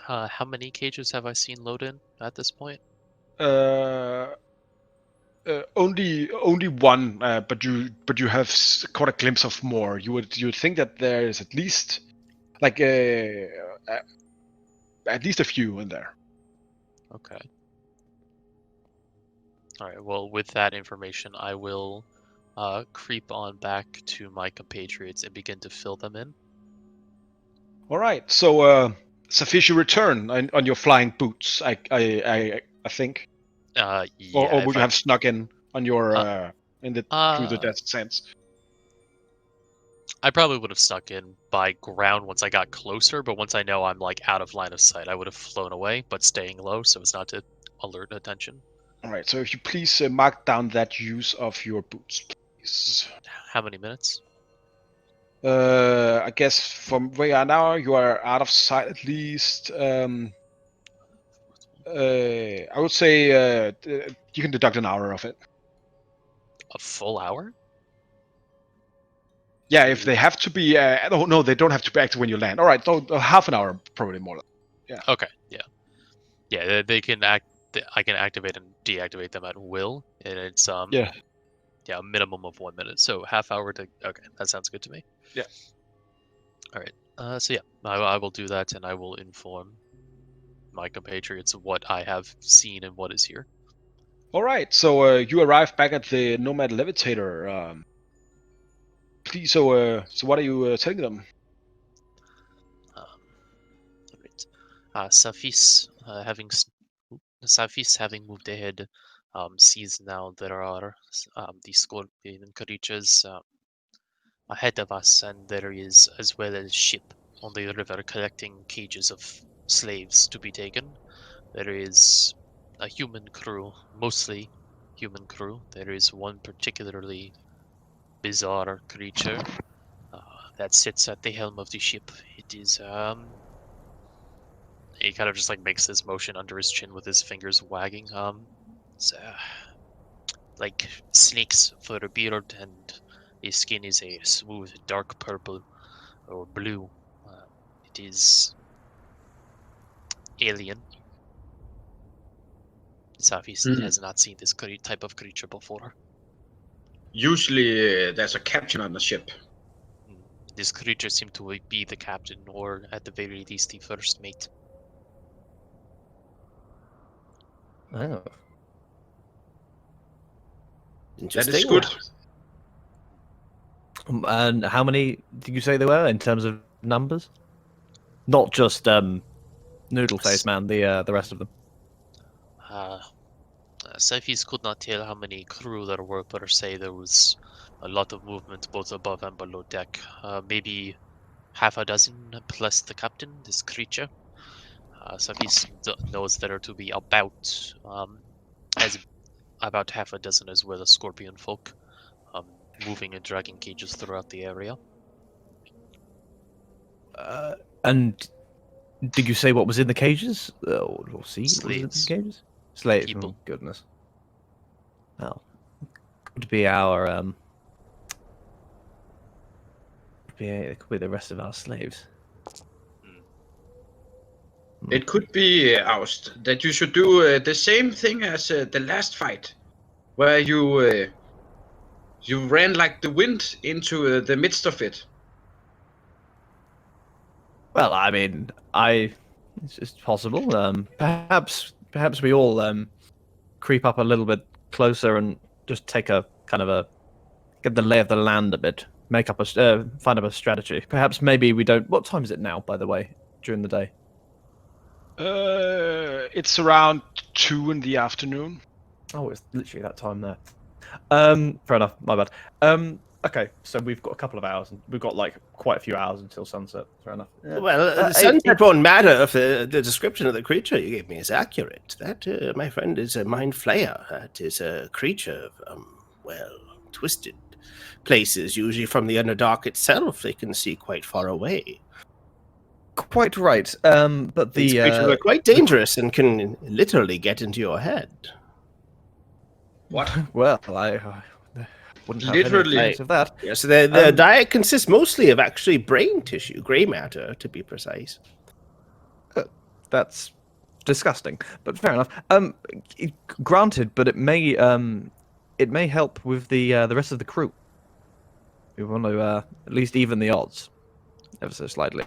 How many cages have I seen load in at this point? Only one, but you have caught a glimpse of more. You would think that there is at least like at least a few in there. Okay. All right. Well, with that information, I will creep on back to my compatriots and begin to fill them in. All right. So, Safish, you return on your flying boots. I think, Yeah. or would If you I have snuck in on your through the uh, desert sands? I probably would have stuck in by ground once I got closer, but once I know I'm like out of line of sight, I would have flown away, but staying low so as not to alert attention. All right. So if you please mark down that use of your boots, please. How many minutes? I guess from where you are now, you are out of sight at least. I would say you can deduct an hour of it. A full hour? Yeah, if they have to be. No, they don't have to be active when you land. All right, so half an hour probably more. Okay, yeah. They can act. I can activate and deactivate them at will, and it's Yeah. a minimum of 1 minute. So half hour to. Okay, that sounds good to me. Yeah. All right. So yeah, I will do that, and I will inform my compatriots of what I have seen and what is here. All right, so you arrive back at the Nomad Levitator. Please, so what are you telling them? Right. Safis having moved ahead, sees now there are these scorpion creatures ahead of us, and there is as well as ship on the river collecting cages of slaves to be taken. There is a human crew, mostly human crew. There is one particularly bizarre creature that sits at the helm of the ship. It is he kind of just like makes this motion under his chin with his fingers wagging. It's, like snakes for a beard, and his skin is a smooth dark purple or blue. It is alien. Safis has not seen this type of creature before. Usually, there's a captain on the ship. This creature seemed to be the captain, or at the very least the first mate. Oh. That is good. And how many did you say there were in terms of numbers? Not just Noodle Face Man, the rest of them. Safis could not tell how many crew there were per se. There was a lot of movement both above and below deck. Maybe half a dozen plus the captain, this creature. Safis knows there are to be about half a dozen as well as scorpion folk moving and dragging cages throughout the area. And did you say what was in the cages? We'll see. Slaves. What was in the cages? Slaves. People. Oh, goodness. Well, could be our it could be the rest of our slaves. It could be, Aust, that you should do the same thing as the last fight, where you ran like the wind into the midst of it. Well, I mean, it's possible. Perhaps we all creep up a little bit closer and just take a kind of get the lay of the land a bit, make up find up a strategy. Perhaps maybe we don't. What time is it now, by the way, during the day? It's around 2 in the afternoon. Oh, it's literally that time there. Fair enough. My bad. Okay, so we've got a couple of hours, and we've got like quite a few hours until sunset. Fair enough. Yeah. Well, the sunset won't matter if the description of the creature you gave me is accurate. That, my friend, is a mind flayer. That is a creature of, twisted places, usually from the Underdark itself. They can see quite far away. Quite right. But These creatures are quite dangerous and can literally get into your head. What? Well, I wouldn't have Literally. any experience of that. Yeah, so the diet consists mostly of actually brain tissue, grey matter, to be precise. That's disgusting, but fair enough. Granted, but it may help with the rest of the crew. We want to at least even the odds, ever so slightly.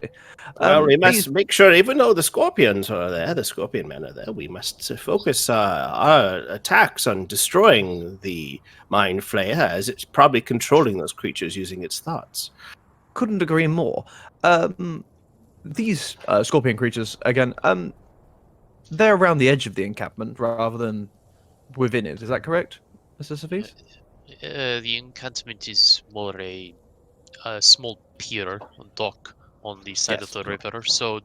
Well, we must make sure, even though the scorpions are there, the scorpion men are there, we must focus our attacks on destroying the mind flayer, as it's probably controlling those creatures using its thoughts. Couldn't agree more. These scorpion creatures, again, they're around the edge of the encampment rather than within it. Is that correct, Mr. Safis? The encampment is more a small pier dock on the side of the river, so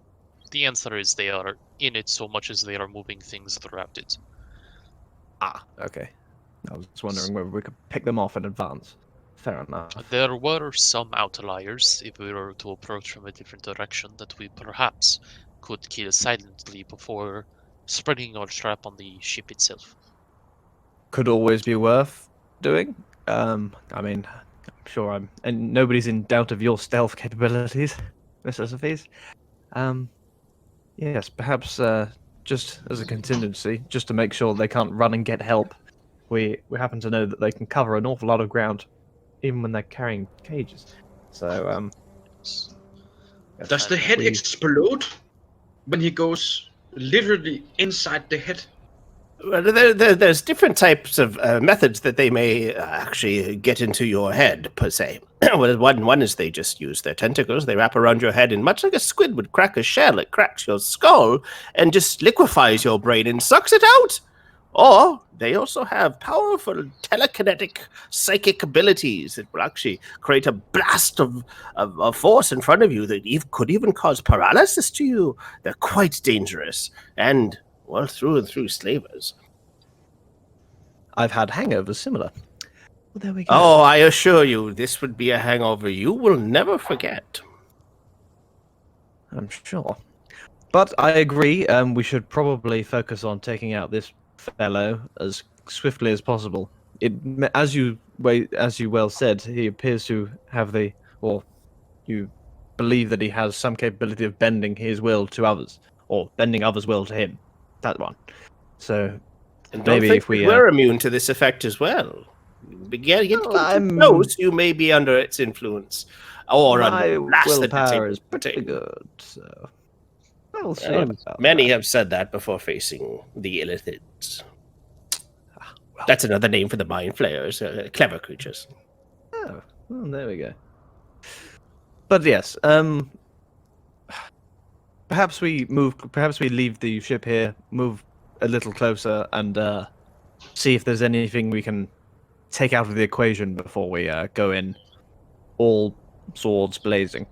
the answer is they are in it so much as they are moving things throughout it. Ah, okay. I was wondering whether we could pick them off in advance. Fair enough. There were some outliers, if we were to approach from a different direction, that we perhaps could kill silently before spreading our trap on the ship itself. Could always be worth doing. I mean, I'm sure and nobody's in doubt of your stealth capabilities, Mr. Safis. Yes, perhaps just as a contingency, just to make sure they can't run and get help. We happen to know that they can cover an awful lot of ground, even when they're carrying cages. So, Does the head explode when he goes literally inside the head? Well, there's different types of methods that they may actually get into your head, per se. Well, one is they just use their tentacles. They wrap around your head, and much like a squid would crack a shell, it cracks your skull and just liquefies your brain and sucks it out. Or they also have powerful telekinetic psychic abilities that will actually create a blast of force in front of you that could even cause paralysis to you. They're quite dangerous and, well, through and through slavers. I've had hangovers similar. Well, there we go. Oh, I assure you, this would be a hangover you will never forget. I'm sure. But I agree, we should probably focus on taking out this fellow as swiftly as possible. As you well said, he appears to have you believe that he has some capability of bending his will to others, or bending others' will to him. That one. So and don't maybe think if we we're immune to this effect as well. Get close, you may be under its influence, or my under willpower is pretty good. So we'll see about many that. have said that before facing the Illithids. That's another name for the mind flayers, clever creatures. Oh, well, there we go. But yes, perhaps we leave the ship here, move a little closer, and see if there's anything we can take out of the equation before we go in, all swords blazing.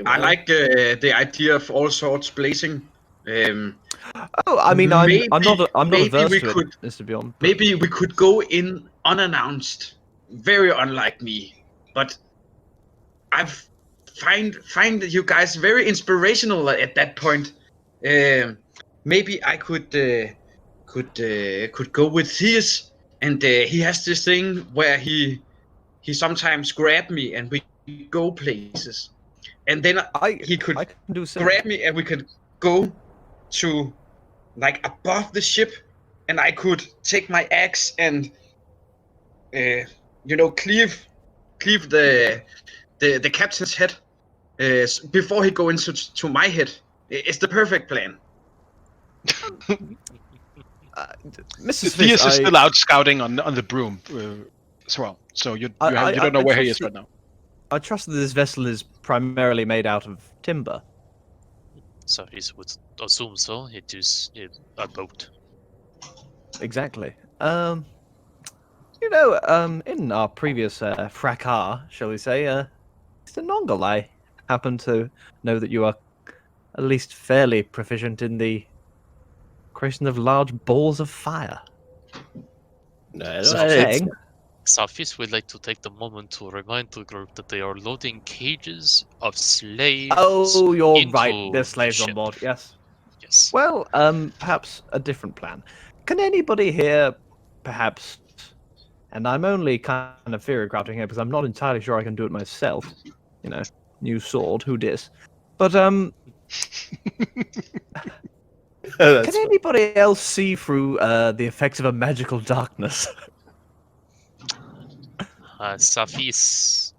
I like the idea of all swords blazing. I mean, I'm not averse to it, Mr. Bjorn. Maybe we could go in unannounced, very unlike me, but I find that you guys very inspirational at that point. Maybe I could go with his, and he has this thing where he sometimes grab me and we go places, and then he could grab me and we could go to like above the ship, and I could take my axe and cleave the captain's head before he go into my head. It's the perfect plan. Mrs. Theus is still out scouting on the broom as well, so you don't know where he is right now. I trust that this vessel is primarily made out of timber. So he would assume so. It is a boat. Exactly. In our previous fracas, shall we say, Mr. Nongle, I happen to know that you are at least fairly proficient in the creation of large balls of fire. So, Saying, Safis would like to take the moment to remind the group that they are loading cages of slaves oh, you're into right. There's the slaves on ship. board. Yes. Yes. Well, perhaps a different plan. Can anybody here, perhaps, and I'm only kind of theory crafting here because I'm not entirely sure I can do it myself. New sword, who dis? But can That's anybody else see through the effects of a magical darkness? Safis,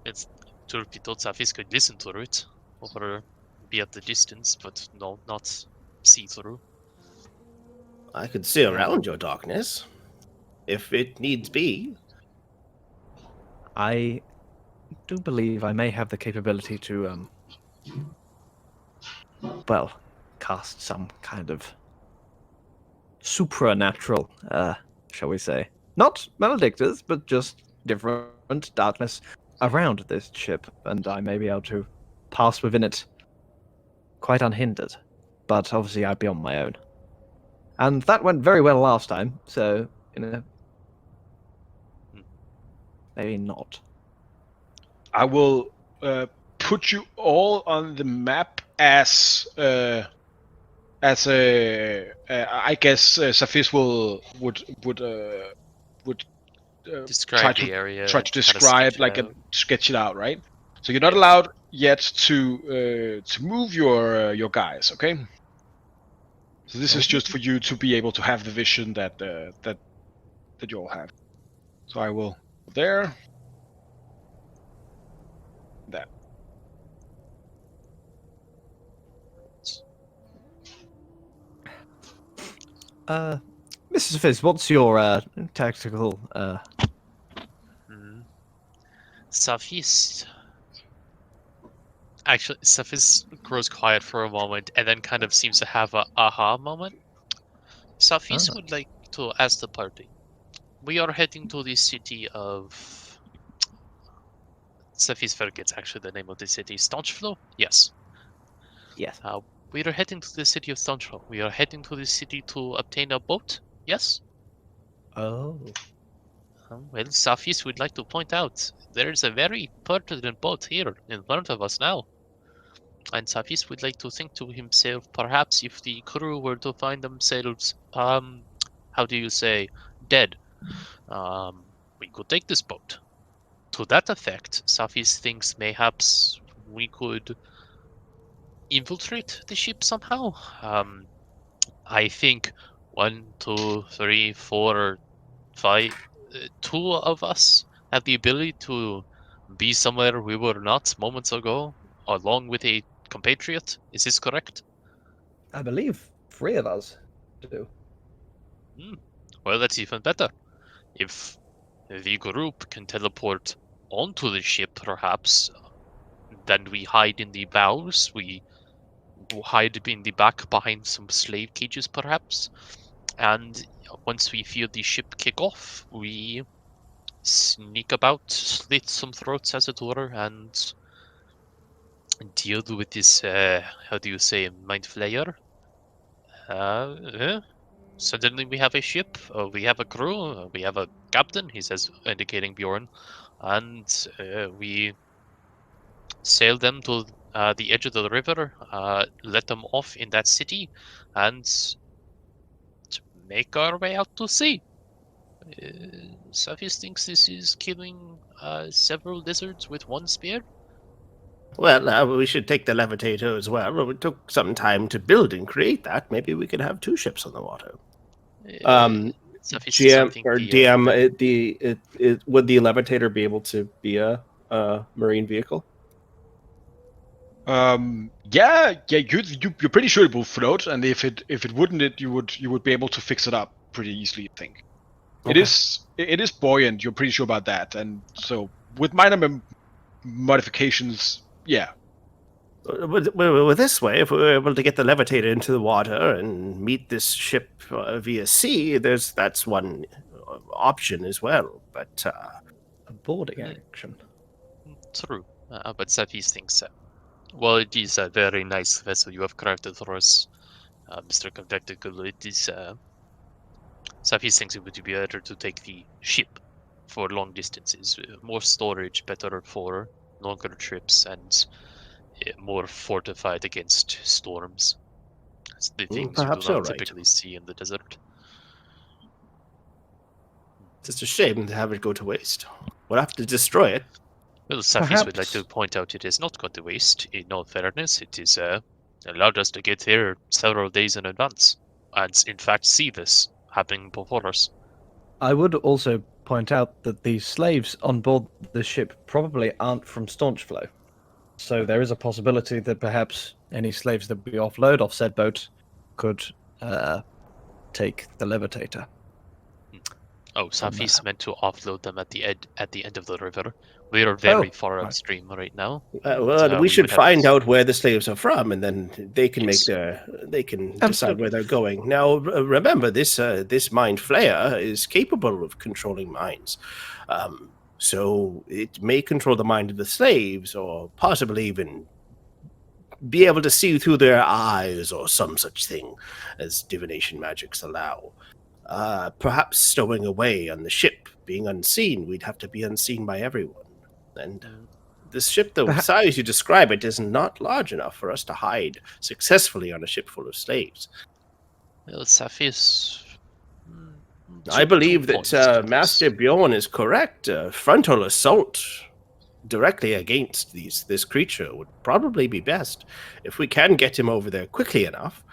it's truth be told, Safis could listen to it or be at the distance, but no, not see through. I could see around your darkness, if it needs be. I do believe I may have the capability to, cast some kind of supernatural, shall we say. Not maledictors, but just different darkness around this ship, and I may be able to pass within it quite unhindered. But obviously I'd be on my own. And that went very well last time, so, maybe not. I will put you all on the map as I guess Safis would Describe the area. try to and kinda describe sketch it like and out. sketch it out, right? So you're not Yes. allowed yet to move your guys, okay? So this is just for you to be able to have the vision that you all have. So I will there. That. Mrs. Fizz, what's your tactical Safis. Actually, Safis grows quiet for a moment and then kind of seems to have a aha moment. Safis would like to ask the party. We are heading to the city of. Safis forgets actually the name of the city. Staunchflow? Yes. Yes. We are heading to the city of Staunchflow. We are heading to the city to obtain a boat? Yes? Oh. Well, Safis would like to point out there is a very pertinent boat here in front of us now. And Safis would like to think to himself, perhaps if the crew were to find themselves, how do you say, dead, we could take this boat. To that effect, Safis thinks mayhaps we could infiltrate the ship somehow. I think 1, 2, 3, 4, 5, 2 of us have the ability to be somewhere we were not moments ago, along with a compatriot. Is this correct? I believe 3 of us do. Well, that's even better. If the group can teleport onto the ship, perhaps, then we hide in the bows, we hide in the back behind some slave cages, perhaps, and once we feel the ship kick off, we sneak about, slit some throats, as it were, and deal with this, how do you say, mind flayer? Suddenly we have a ship, we have a crew, we have a captain, he says, indicating Bjorn, and we sail them to the edge of the river, let them off in that city, and make our way out to sea. Safis thinks this is killing several lizards with one spear. Well, we should take the levitator as well. It took some time to build and create that. Maybe we could have 2 ships on the water. Safis GM doesn't think or the, DM, would the levitator be able to be a marine vehicle? Yeah, you're pretty sure it will float, and if it wouldn't, you would be able to fix it up pretty easily, I think. Okay. It is buoyant. You're pretty sure about that, and so with minor modifications, yeah. Well, this way, if we were able to get the levitator into the water and meet this ship via sea, that's one option as well. But A boarding action. True. But Safis thinks, well, it is a very nice vessel you have crafted for us, Mr. Convectical. It is. Safis thinks it would be better to take the ship for long distances. More storage, better for longer trips, and more fortified against storms. It's the things you do perhaps you're not right. typically see in the desert. It's just a shame to have it go to waste. We'll have to destroy it. Well, Safis would like to Perhaps- point out it has not gone to waste. In all fairness, it is allowed us to get here several days in advance, and in fact see this happening before us. I would also point out that the slaves on board the ship probably aren't from Staunchflow. So there is a possibility that perhaps any slaves that we offload off said boat could take the levitator. Oh, From Safis there. meant to offload them at the end of the river. We are very far right. upstream right now. Well, we we should would have find to- out where the slaves are from, and then they can Yes. they can decide Absolutely. where they're going. Now, remember, this mind flayer is capable of controlling minds, so it may control the mind of the slaves, or possibly even be able to see through their eyes, or some such thing as divination magics allow. Perhaps stowing away on the ship, being unseen. We'd have to be unseen by everyone. And this ship, the Perha- size you describe it, is not large enough for us to hide successfully on a ship full of slaves. Well, Safis. I believe points that to this. Master Bjorn is correct. Frontal assault directly against this creature would probably be best. If we can get him over there quickly enough,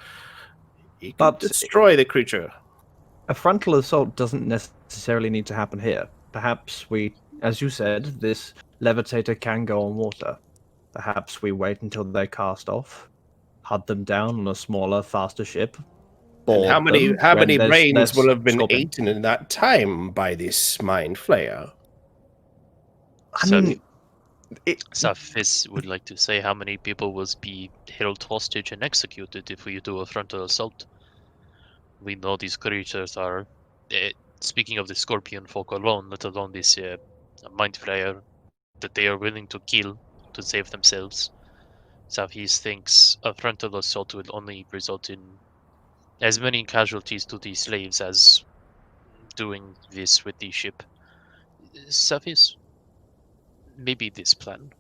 he can But- destroy the creature. A frontal assault doesn't necessarily need to happen here. Perhaps we, as you said, this levitator can go on water. Perhaps we wait until they cast off, hunt them down on a smaller, faster ship. And how board many them how when many there's brains less will have been swapping. eaten in that time by this mind flayer? I mean, Safis would like to say how many people will be held hostage and executed if we do a frontal assault. We know these creatures are. Speaking of the scorpion folk alone, let alone this mind flayer, that they are willing to kill to save themselves. Safis thinks a frontal assault will only result in as many casualties to the slaves as doing this with the ship. Safis, maybe this plan.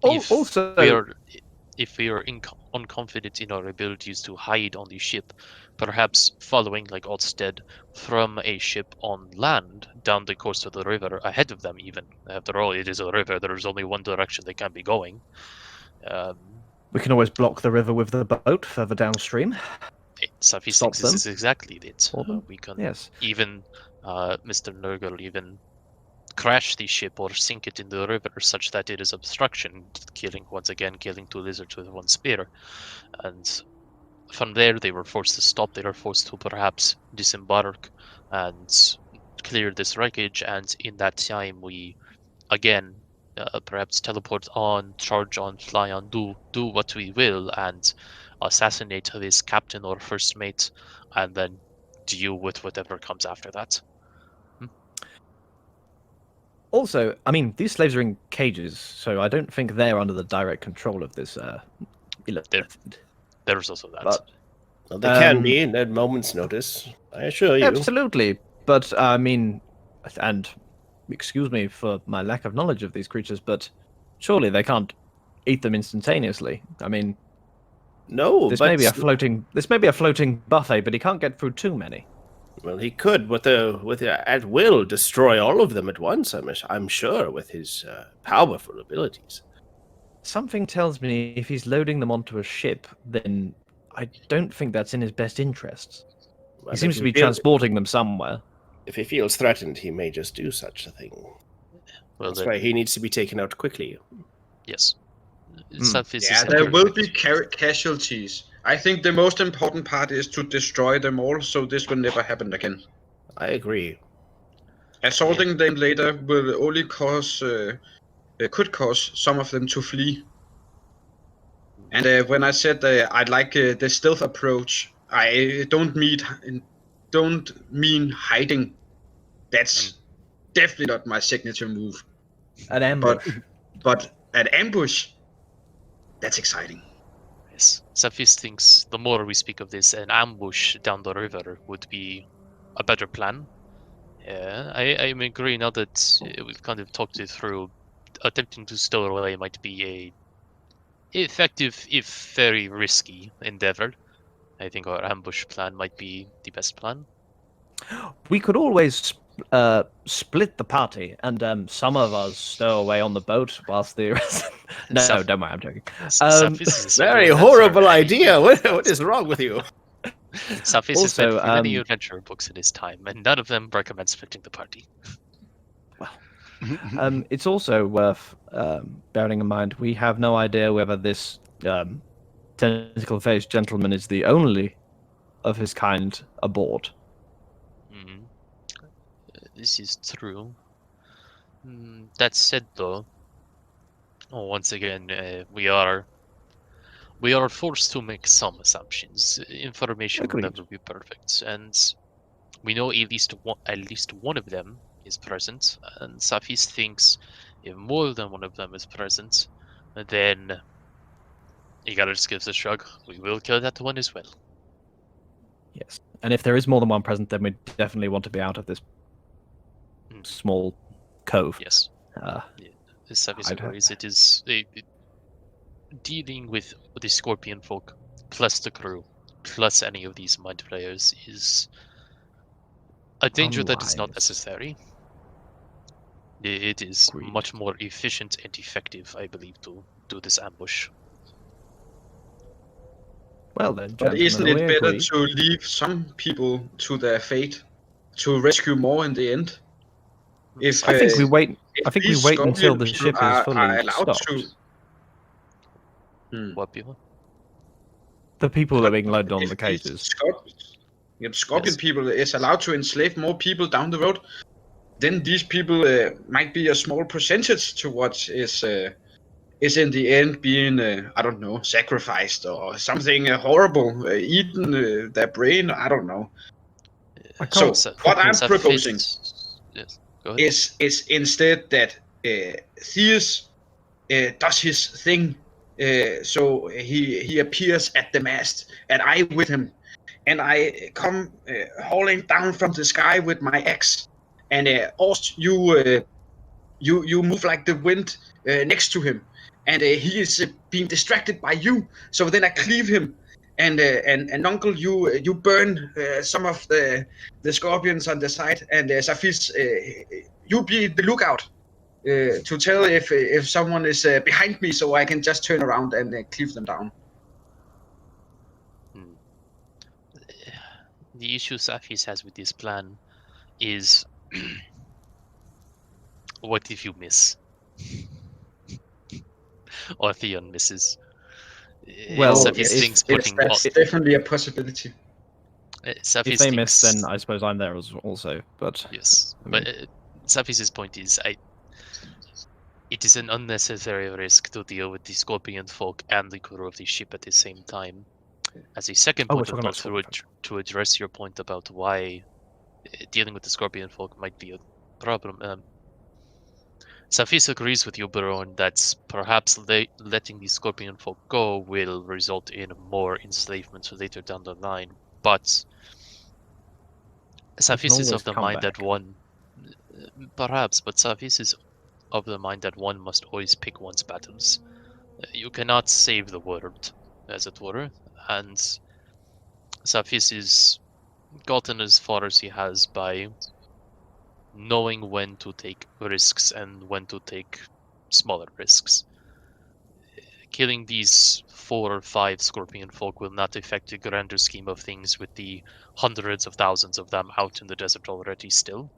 also, If we are unconfident in our abilities to hide on the ship, perhaps following like Odstead from a ship on land down the coast of the river ahead of them even. After all, it is a river, there is only one direction they can be going. we can always block the river with the boat further downstream. Safis Stop thinks this them. is exactly it. Hold them. We can Yes. even, Mr. Nurgle even crash the ship or sink it in the river such that it is obstruction, killing two lizards with one spear. And from there they were forced to stop. They were forced to perhaps disembark and clear this wreckage, and in that time we again perhaps teleport on, charge on, fly on, do what we will, and assassinate this captain or first mate, and then deal with whatever comes after that. Also, I mean, these slaves are in cages, so I don't think they're under the direct control of this. There's also that. But Well, they can Um, be at a moment's notice. I assure you. absolutely, but I mean, and excuse me for my lack of knowledge of these creatures, but surely they can't eat them instantaneously. I mean, No, this but may be a floating buffet, but he can't get through too many. well, he could with at will destroy all of them at once. I'm sure with his powerful abilities. Something tells me if he's loading them onto a ship, then I don't think that's in his best interests. Well, He seems if to be feels- transporting them somewhere. If he feels threatened, he may just do such a thing. Well, That's then, why he needs to be taken out quickly. yes. Self-is Yeah, there will be casualties. I think the most important part is to destroy them all, so this will never happen again. I agree. Assaulting them later will only could cause some of them to flee. And when I said I like the stealth approach, I don't mean don't mean hiding. That's definitely not my signature move. An ambush. But an ambush, that's exciting. Yes, Safis thinks the more we speak of this, an ambush down the river would be a better plan. Yeah, I'm agree now that we've kind of talked it through. Attempting to stow away might be a effective, if very risky, endeavor. I think our ambush plan might be the best plan. We could always split the party, and some of us stow away on the boat whilst the rest. No, Saf- don't worry, I'm joking. Safis is a Very real horrible adventurer. idea. What is wrong with you? Safis has read Also, many adventure books in his time, and none of them recommend splitting the party. It's also worth bearing in mind we have no idea whether this tentacle-faced gentleman is the only of his kind aboard. Mhm. This is true. That said, though, once again, we are forced to make some assumptions. Information will Agreed. never be perfect, and we know at least one of them is present. And Safis thinks if more than one of them is present, then you gotta just give us a shrug. We will kill that one as well. Yes, and if there is more than one present, then we definitely want to be out of this small cove. Yes. Safis I'd agrees. It is dealing with the Scorpion folk plus the crew plus any of these mind players is a danger that is not Unwise. necessary. It is Agreed. much more efficient and effective, I believe, to do this ambush. Well then, But gentlemen, isn't we it better agree. to leave some people to their fate, to rescue more in the end? If I think we wait. if I think we these wait until Scorpion the people ship is are fully allowed stocked. What people? The people that are being loaded on if the these cases. Scorpion Yes. people is allowed to enslave more people down the road, then these people might be a small percentage to what is in the end being I don't know, sacrificed or something horrible, eaten their brain. I don't know. I So can't So, what I'm Safis- proposing Yes, go ahead. is instead that Theus does his thing. So he appears at the mast, and I with him, and I come hauling down from the sky with my axe, and Orst, you move like the wind next to him, and he is being distracted by you. So then I cleave him, and Uncle, you burn some of the scorpions on the side, and Safis, you be the lookout to tell if someone is behind me, so I can just turn around and cleave them down. The issue Safis has with this plan is what if you miss? Or Theon misses. Well, Safis if- thinks if- putting That's definitely a possibility. Safis If they thinks, miss, then I suppose I'm there also. But yes, I but Safis' point is, it is an unnecessary risk to deal with the Scorpion folk and the crew of the ship at the same time. As a second Oh, we're point of talking about note, Scorpion. to address your point about why dealing with the Scorpion folk might be a problem, Safis agrees with you, Baron, that perhaps letting the Scorpion folk go will result in more enslavement later down the line, but Safis is always of the come mind that back. one, perhaps, but Safis is of the mind that one must always pick one's battles. You cannot save the world, as it were, and Safis is gotten as far as he has by knowing when to take risks and when to take smaller risks. Killing these 4 or 5 Scorpion folk will not affect the grander scheme of things with the hundreds of thousands of them out in the desert already still.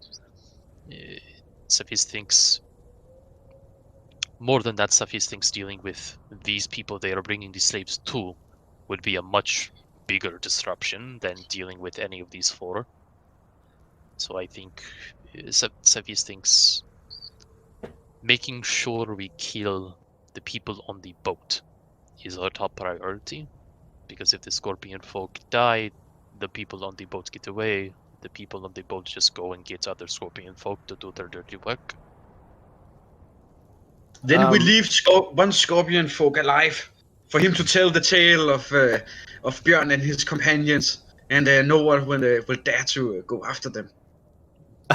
Safis thinks more than that. Safis thinks dealing with these people they are bringing the slaves to would be a much bigger disruption than dealing with any of these 4. So I think Safis thinks making sure we kill the people on the boat is our top priority, because if the Scorpion folk die, the people on the boat get away, the people of the boat just go and get other scorpion folk to do their dirty work. Then we leave one scorpion folk alive for him to tell the tale of Björn and his companions, and no one will dare to go after them.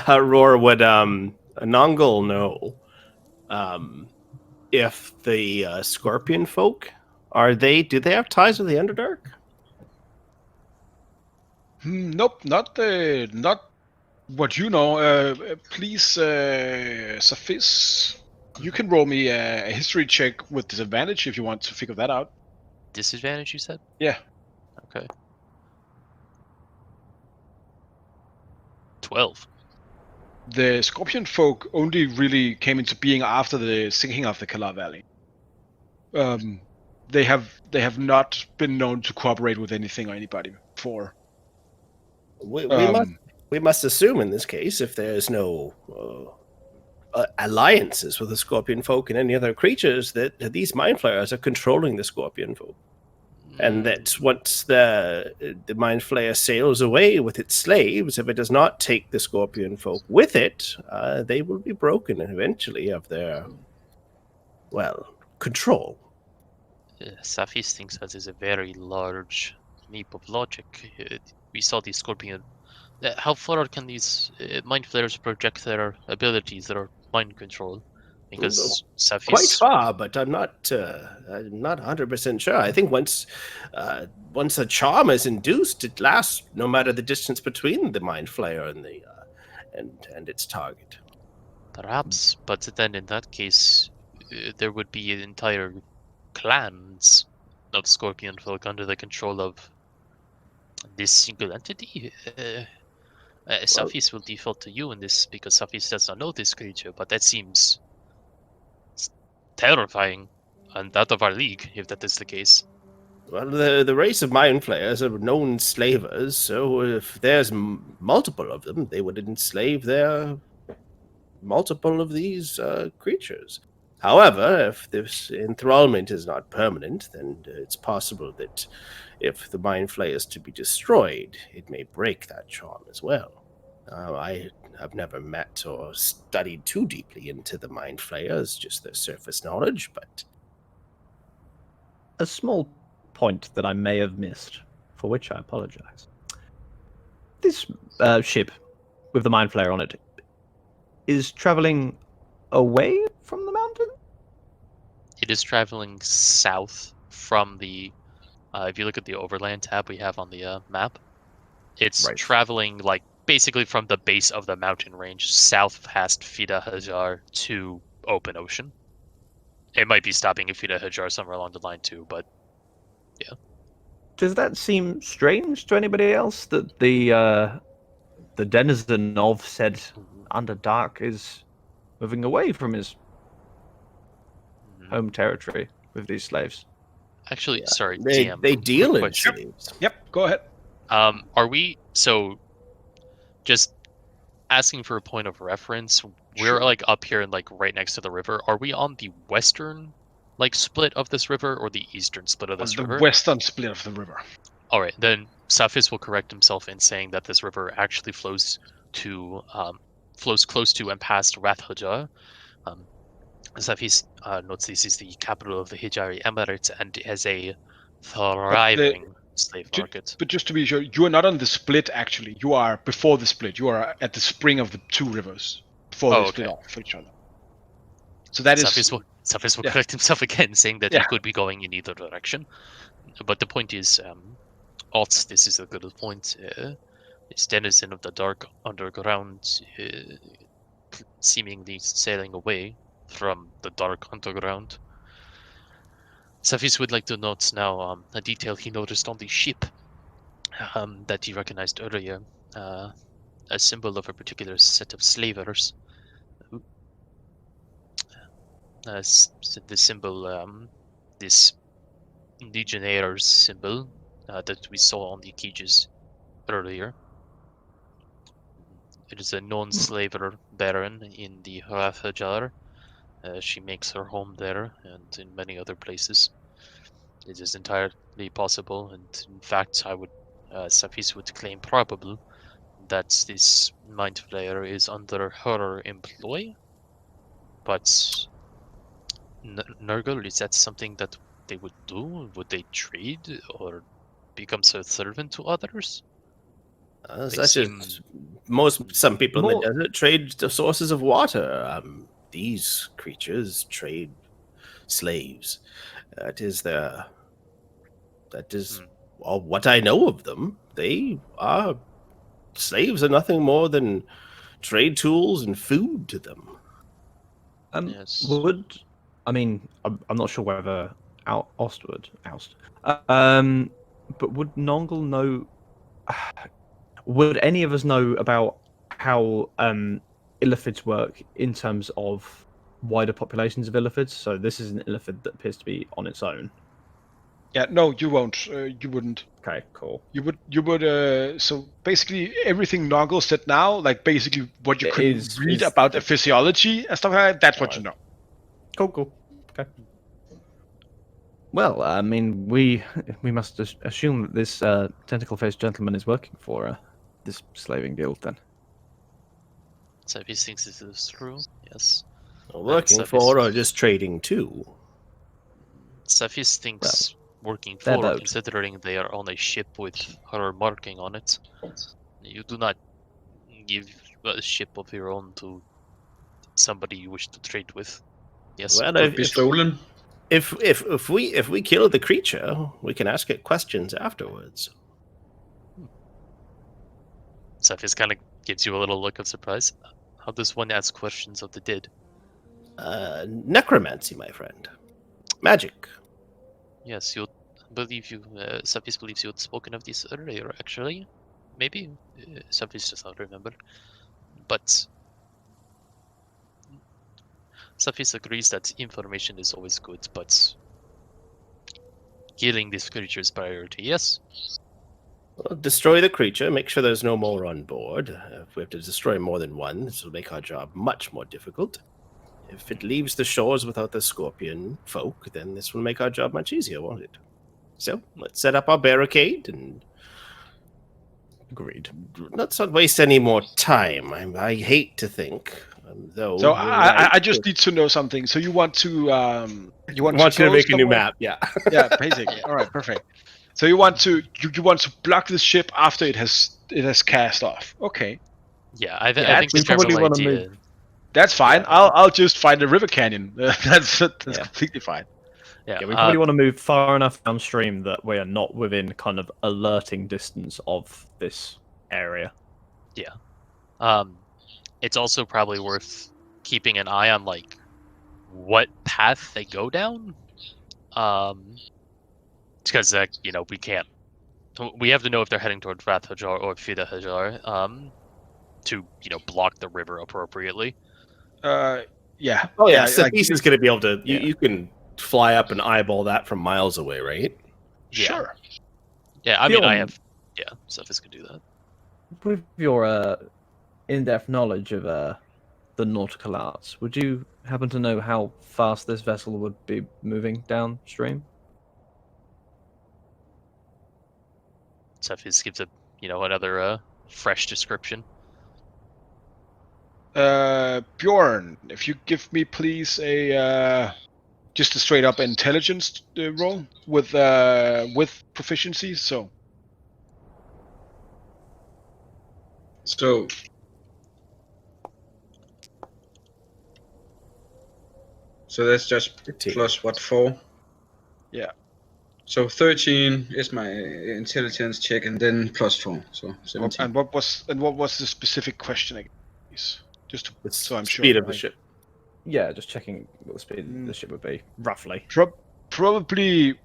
Roar, would Nongol know if the scorpion folk do they have ties with the Underdark? Nope, not what you know. Please, Safis, you can roll me a history check with disadvantage if you want to figure that out. Disadvantage, you said? Yeah. Okay. 12. The scorpion folk only really came into being after the sinking of the Kalar Valley. They have not been known to cooperate with anything or anybody before. We must assume in this case, if there's no alliances with the scorpion folk and any other creatures, that these mind flayers are controlling the scorpion folk, and that once the mind flayer sails away with its slaves, if it does not take the scorpion folk with it, they will be broken eventually of their control. Safis thinks that is a very large leap of logic. We saw the scorpion. How far can these mind flayers project their abilities, their mind control? Because Safis Quite far, but I'm not 100% sure. I think once a charm is induced, it lasts no matter the distance between the mind flayer and the and its target. Perhaps, but then in that case, there would be entire clans of scorpion folk under the control of this single entity. Safis will default to you in this because Safis does not know this creature, but that seems terrifying and out of our league if that is the case. Well, the race of mind flayers are known slavers, so if there's multiple of them, they would enslave their multiple of these creatures. However, if this enthrallment is not permanent, then it's possible that if the mind flayer is to be destroyed, it may break that charm as well. I have never met or studied too deeply into the mind flayers, just their surface knowledge, but... A small point that I may have missed, for which I apologize. This ship with the mind flayer on it is traveling away from the mountain? It is traveling south from the... if you look at the overland tab we have on the map, it's traveling like basically from the base of the mountain range south past Fida Hajar to open ocean. It might be stopping at Fida Hajar somewhere along the line too, but yeah. Does that seem strange to anybody else that the denizen of said Underdark is moving away from his home territory with these slaves? Actually, sorry, they DM, deal in question. slaves. Yep, go ahead. Are we just asking for a point of reference? We're like up here and like right next to the river. Are we on the western like split of this river or the eastern split of this river? The western split of the river. All right, then Safis will correct himself in saying that this river actually flows close to and past Rath Hajar. Safis notes this is the capital of the Hijari Emirates and has a thriving slave market. But just to be sure, you are not on the split actually. You are before the split. You are at the spring of the two rivers before they split off each other. So that Safis will correct himself again, saying that he could be going in either direction. But the point is, this is a good point. This denizen of the dark underground, seemingly sailing away from the dark underground. Safis would like to note now a detail he noticed on the ship that he recognized earlier, a symbol of a particular set of slavers. The symbol, this Legionnaires symbol that we saw on the cages earlier. It is a non-slaver baron in the Rath Hajar. She makes her home there and in many other places. It is entirely possible, and in fact, Safis would claim probable that this mind flayer is under her employ, but Nurgle, is that something that they would do? Would they trade or become a servant to others? They Such seem- as some people in the desert trade the sources of water. These creatures trade slaves. That is well, what I know of them. They are slaves are nothing more than trade tools and food to them. Yes. I'm not sure whether Oust would, but would Nongle know? Would any of us know about how illithids work in terms of wider populations of illithids? So this is an illithid that appears to be on its own. Yeah, no, you won't. You wouldn't. Okay, cool. You would. So basically, everything Noggle said now, like basically what you It could is- read is- about the physiology and stuff like that, that's what you know. Cool. Okay. Well, I mean, we must assume that this tentacle-faced gentleman is working for this slaving guild, then. So if he thinks this is true, yes. Working Cephis- for or just trading too? Cephis thinks working they're for, both. considering they are on a ship with her marking on it. You do not give a ship of your own to somebody you wish to trade with. Yes. Well, Could be stolen. if we kill the creature, we can ask it questions afterwards. Cephis kind of gives you a little look of surprise. How does one ask questions of the dead? Necromancy, my friend. Magic. Yes, you believe you. Cephis believes you had spoken of this earlier, actually. Maybe. Cephis does not remember. But Cephis agrees that information is always good, but killing this creature is priority, yes? Well, destroy the creature, make sure there's no more on board. If we have to destroy more than one, this will make our job much more difficult. If it leaves the shores without the scorpion folk, then this will make our job much easier, won't it? So, let's set up our barricade and Agreed. let's not waste any more time. I hate to think, though. So you're right. I just need to know something. So you want to you want want to you to go make a new somewhere? map, yeah. Yeah, basically. All right, perfect. So you want to block the ship after it has cast off. Okay, Yeah, I Yeah, think we the general probably wanna idea. that's fine. Yeah. I'll just find a river canyon. That's Yeah. completely fine. Yeah, Yeah, we probably want to move far enough downstream that we are not within kind of alerting distance of this area. It's also probably worth keeping an eye on like what path they go down. Because we can't. We have to know if they're heading toward Rath Hajar or Fida Hajar. To block the river appropriately. Yeah. Oh yeah, like, Cephis is going to be able to. Yeah. You can fly up and eyeball that from miles away, right? Yeah. sure. Yeah, I mean, I Bjorn. have. Yeah, Cephis could do that. With your in-depth knowledge of the nautical arts, would you happen to know how fast this vessel would be moving downstream? Cephis gives another fresh description. Bjorn, if you give me please a just a straight up intelligence roll with proficiency. So that's just 15. plus what, 4? Yeah. So 13 is my intelligence check, and then plus 4, so 17. and what was the specific question again? Please? Just to, The so I'm sure. speed of the like, ship. Yeah, just checking what the speed of the ship would be, roughly. Probably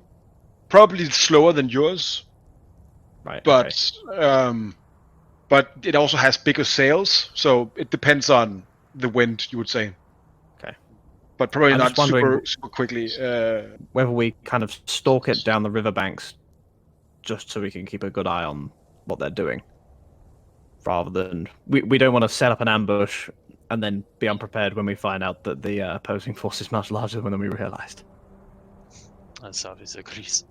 slower than yours, Right. but but it also has bigger sails, so it depends on the wind, you would say. Okay. But probably I'm not just wondering- super quickly. Whether we kind of stalk it down the riverbanks just so we can keep a good eye on what they're doing. Rather than... We don't want to set up an ambush and then be unprepared when we find out that the opposing force is much larger than we realised. Cephis agrees.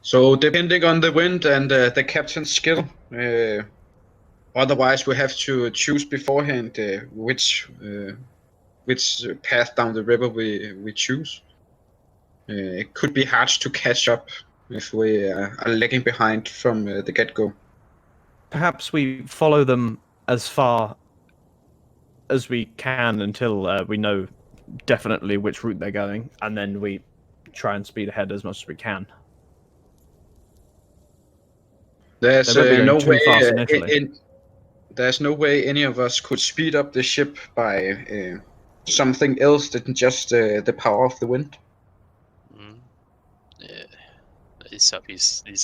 So depending on the wind and the captain's skill, otherwise we have to choose beforehand which path down the river we choose. It could be hard to catch up if we are lagging behind from the get-go. Perhaps we follow them as far as we can until we know definitely which route they're going, and then we try and speed ahead as much as we can. There's They won't be going no too way. fast initially. There's no way any of us could speed up the ship by something else than just the power of the wind. Mm. This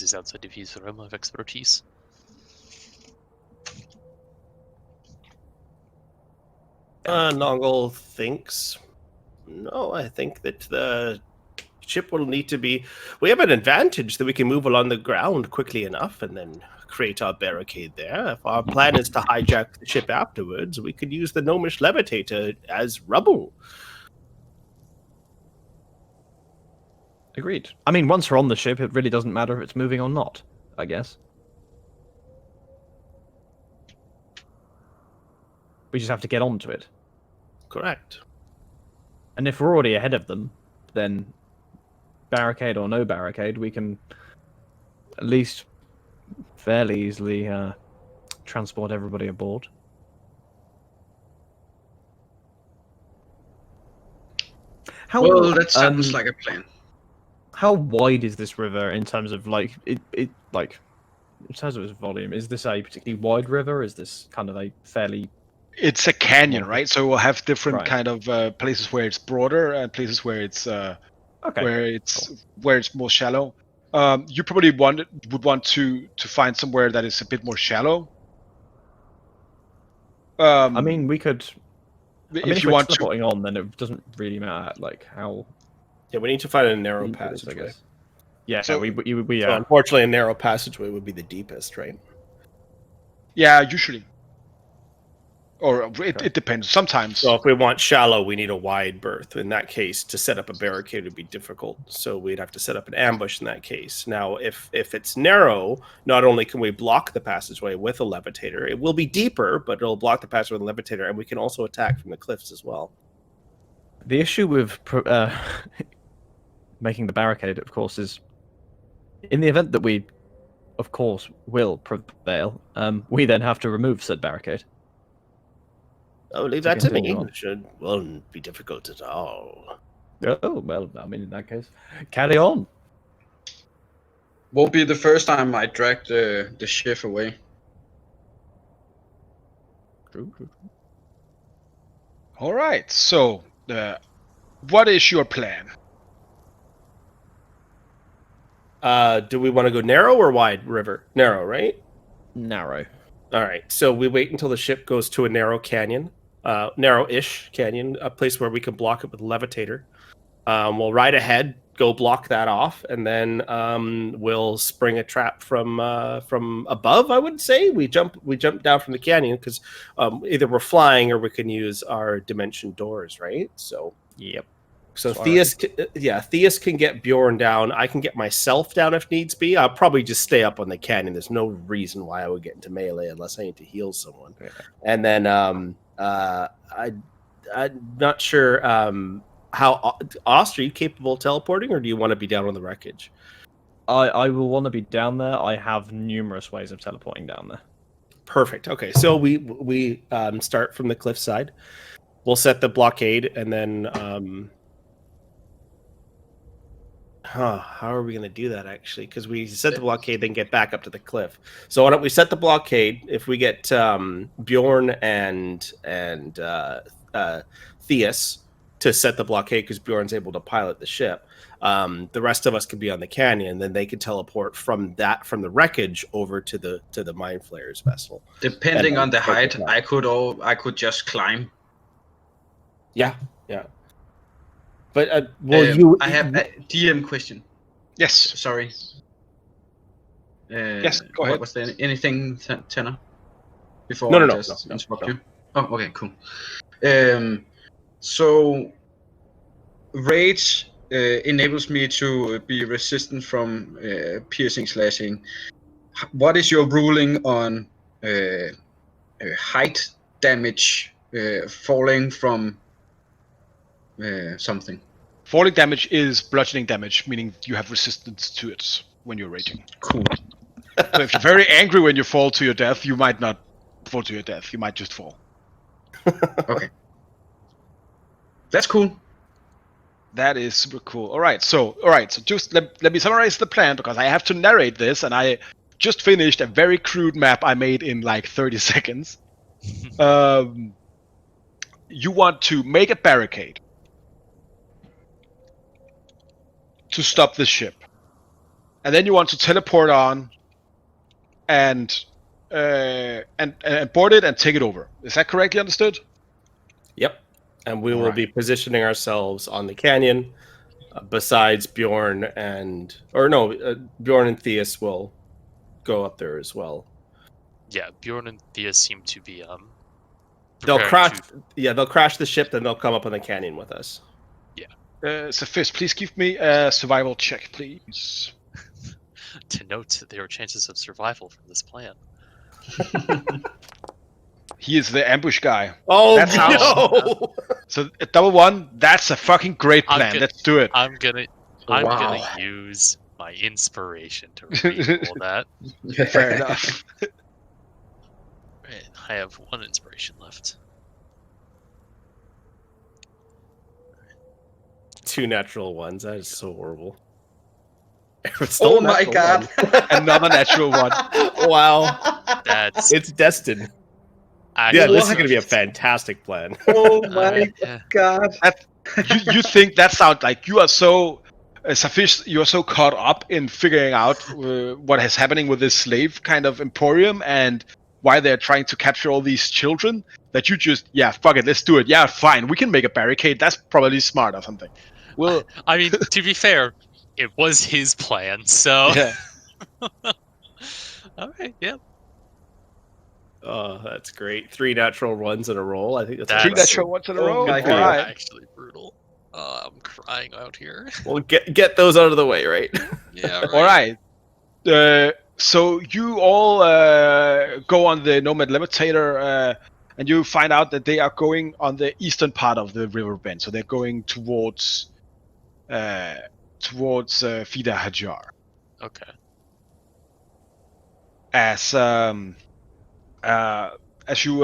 is outside of his realm of expertise. Noggle thinks. No, I think that the ship will need to be. We have an advantage that we can move along the ground quickly enough and then create our barricade there. If our plan is to hijack the ship afterwards, we could use the gnomish levitator as rubble. Agreed. I mean, once we're on the ship, it really doesn't matter if it's moving or not, I guess. We just have to get onto it. Correct. And if we're already ahead of them, then barricade or no barricade, we can at least fairly easily transport everybody aboard. Well, that sounds like a plan. How wide is this river in terms of like it like in terms of its volume? Is this a particularly wide river? Is this kind of a fairly It's a canyon, right? So we'll have different Right. kind of places where it's broader and places where it's okay? where it's more shallow. You probably would want to find somewhere that is a bit more shallow. I mean, we could. if If you we're want to, teleporting on, then it doesn't really matter like how. Yeah, we need to find a narrow deep it is, I passageway. guess. Yeah, So- we So unfortunately, a narrow passageway would be the deepest, right? yeah, usually, or it depends. Sometimes, So if we want shallow, we need a wide berth. In that case, to set up a barricade would be difficult. So we'd have to set up an ambush in that case. Now, if it's narrow, not only can we block the passageway with a levitator, it will be deeper, but it'll block the passageway with a levitator, and we can also attack from the cliffs as well. The issue with making the barricade, of course, is in the event that we, of course, will prevail. We then have to remove said barricade. Oh, leave To that to me. continue on. It won't be difficult at all. Oh well, I mean, in that case, carry on. Won't be the first time I drag the ship away. True. all right. So, what is your plan? Do we want to go narrow or wide river? Narrow, right? Narrow. All right. So we wait until the ship goes to a narrow canyon, narrow-ish canyon, a place where we can block it with a levitator. We'll ride ahead, go block that off, and then we'll spring a trap from above. I would say we jump down from the canyon because either we're flying or we can use our dimension doors, right? So Yep. So That's Theus can get Bjorn down. I can get myself down if needs be. I'll probably just stay up on the canyon. There's no reason why I would get into melee unless I need to heal someone. Yeah. And then I'm not sure how Ost, are you capable of teleporting, or do you want to be down on the wreckage? I will want to be down there. I have numerous ways of teleporting down there. Perfect. Okay, so we start from the cliffside. We'll set the blockade, and then how are we going to do that, actually? Because we set the blockade, then get back up to the cliff. So why don't we set the blockade? If we get Bjorn and Theus to set the blockade, because Bjorn's able to pilot the ship, the rest of us could be on the canyon. Then they could teleport from the wreckage over to the Mind Flayer's vessel. Depending And on the height, then- I could just climb. Yeah. But I have a DM question. Yes. Sorry. Yes, go ahead. Was there anything, Tanner? Before No, I no, just no, interrupt no. you? Oh, okay, cool. So, rage enables me to be resistant from piercing, slashing. What is your ruling on height damage falling from something? Falling damage is bludgeoning damage, meaning you have resistance to it when you're raging. Cool. So if you're very angry when you fall to your death, you might not fall to your death. You might just fall. Okay. That's cool. That is super cool. All right, so just let me summarize the plan because I have to narrate this, and I just finished a very crude map I made in like 30 seconds. You want to make a barricade to stop the ship, and then you want to teleport on and board it and take it over. Is that correctly understood? Yep. And we will Alright. be positioning ourselves on the canyon. Besides Bjorn and Bjorn and Theus will go up there as well. Yeah, Bjorn and Thea seem to be They'll preparing crash. Yeah, they'll crash the ship, then they'll come up on the canyon with us. Sophis, please give me a survival check, please. to note their chances of survival from this plan. He is the ambush guy. Oh That's how- no! So double one, that's a fucking great I'm plan. good. Let's do it. I'm gonna Wow. use my inspiration to reveal all that. Fair enough. Right, I have one inspiration left. 2 natural ones. That is so horrible. Oh my god. Another natural one. Wow. That's It's destined. actually Yeah, this is What? going to be a fantastic plan. Oh Alright, yeah. god. You think that sounds like you are so you are so caught up in figuring out what is happening with this slave kind of emporium and why they're trying to capture all these children that you just fuck it, let's do it. Yeah, fine, we can make a barricade. That's probably smart or something. Well, I mean, to be fair, it was his plan, so yeah. alright, yeah. Oh, that's great. 3 natural ones in a row. I think that's That's- Three impressive. natural ones in a Oh row. my All God. right. Actually brutal. I'm crying out here. Well, get those out of the way, right? Yeah, All right. So you all go on the Nomad Levitator, and you find out that they are going on the eastern part of the river bend. So they're going towards Fida Hajar. Okay. As you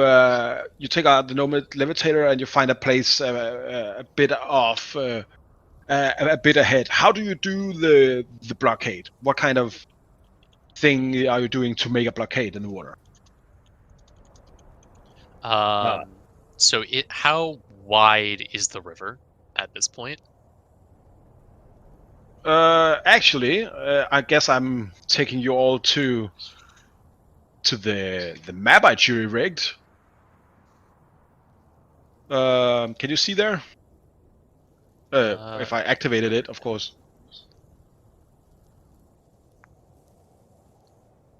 take out the Nomad Levitator and you find a place a bit off, a bit ahead. How do you do the blockade? What kind of thing are you doing to make a blockade in the water? So how wide is the river at this point? Actually, I guess I'm taking you all to the map I jury rigged. Can you see there? If I activated it, of course.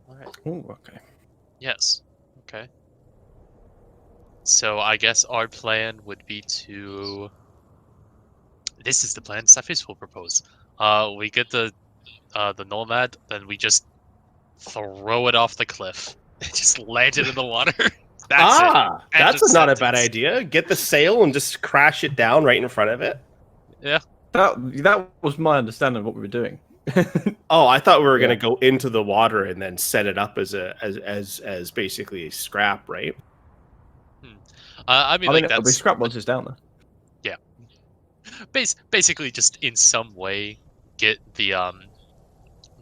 Alright. Oh, okay. Yes. Okay. So I guess our plan would be to. This is the plan Cephis will propose. We get the nomad, then we just throw it off the cliff. Just land it in the water. That's it. And that's just not a sentence. bad idea. Get the sail and just crash it down right in front of it. That was my understanding of what we were doing. Oh, I thought we were going to go into the water and then set it up as basically a scrap, right? I mean, like the that's scrap once it's down there. basically just in some way get the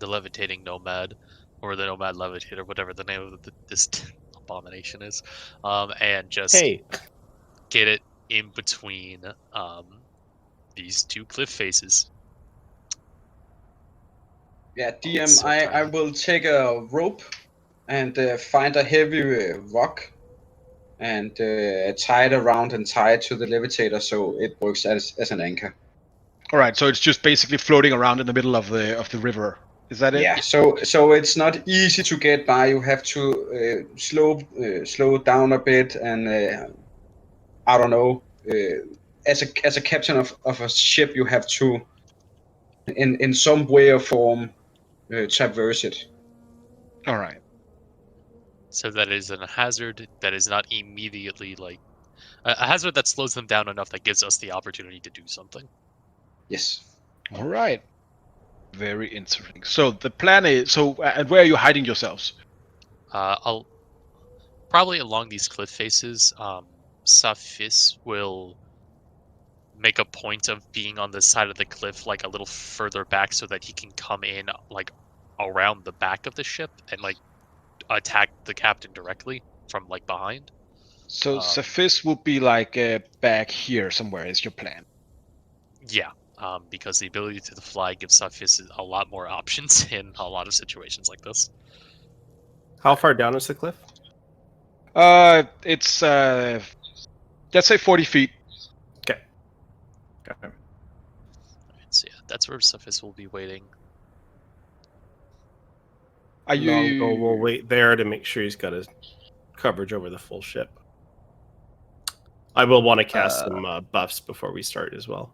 levitating nomad or the nomad levitator, whatever the name of this abomination is, and just get it in between these two cliff faces. Yeah, DM, So I tiny. will take a rope and find a heavy rock and tie it around and tie it to the levitator so it works as an anchor. All right, so it's just basically floating around in the middle of the river. Is that it? Yeah, so it's not easy to get by. You have to slow it down a bit, and I don't know. As a captain of a ship, you have to in some way or form traverse it. All right. So that is a hazard that is not immediately like a hazard that slows them down enough that gives us the opportunity to do something. Yes. All right. Very interesting. So the plan is and where are you hiding yourselves? I'll probably along these cliff faces. Safis will make a point of being on the side of the cliff, like a little further back, so that he can come in like around the back of the ship and like attack the captain directly from like behind. So Cephis will be like back here somewhere. Is your plan? Yeah, because the ability to fly gives Safis a lot more options in a lot of situations like this. How far down is the cliff? It's let's say 40 feet. Okay. Alright, so yeah, that's where Safis will be waiting. Are Longo will you? wait there to make sure he's got his coverage over the full ship. I will want to cast some buffs before we start as well.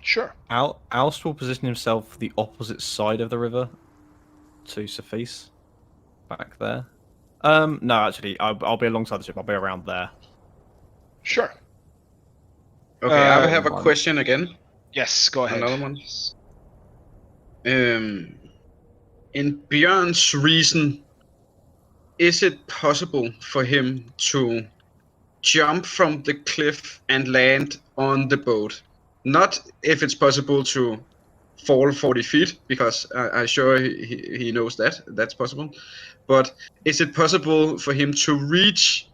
Sure. Alst will position himself the opposite side of the river to Cephis, back there. No, actually, I'll be alongside the ship. I'll be around there. Sure. Okay, I have a one. question again. Yes, go ahead. Another one. In Björn's reason, is it possible for him to jump from the cliff and land on the boat? Not if it's possible to fall 40 feet, because I'm sure he knows that's possible. But is it possible for him to reach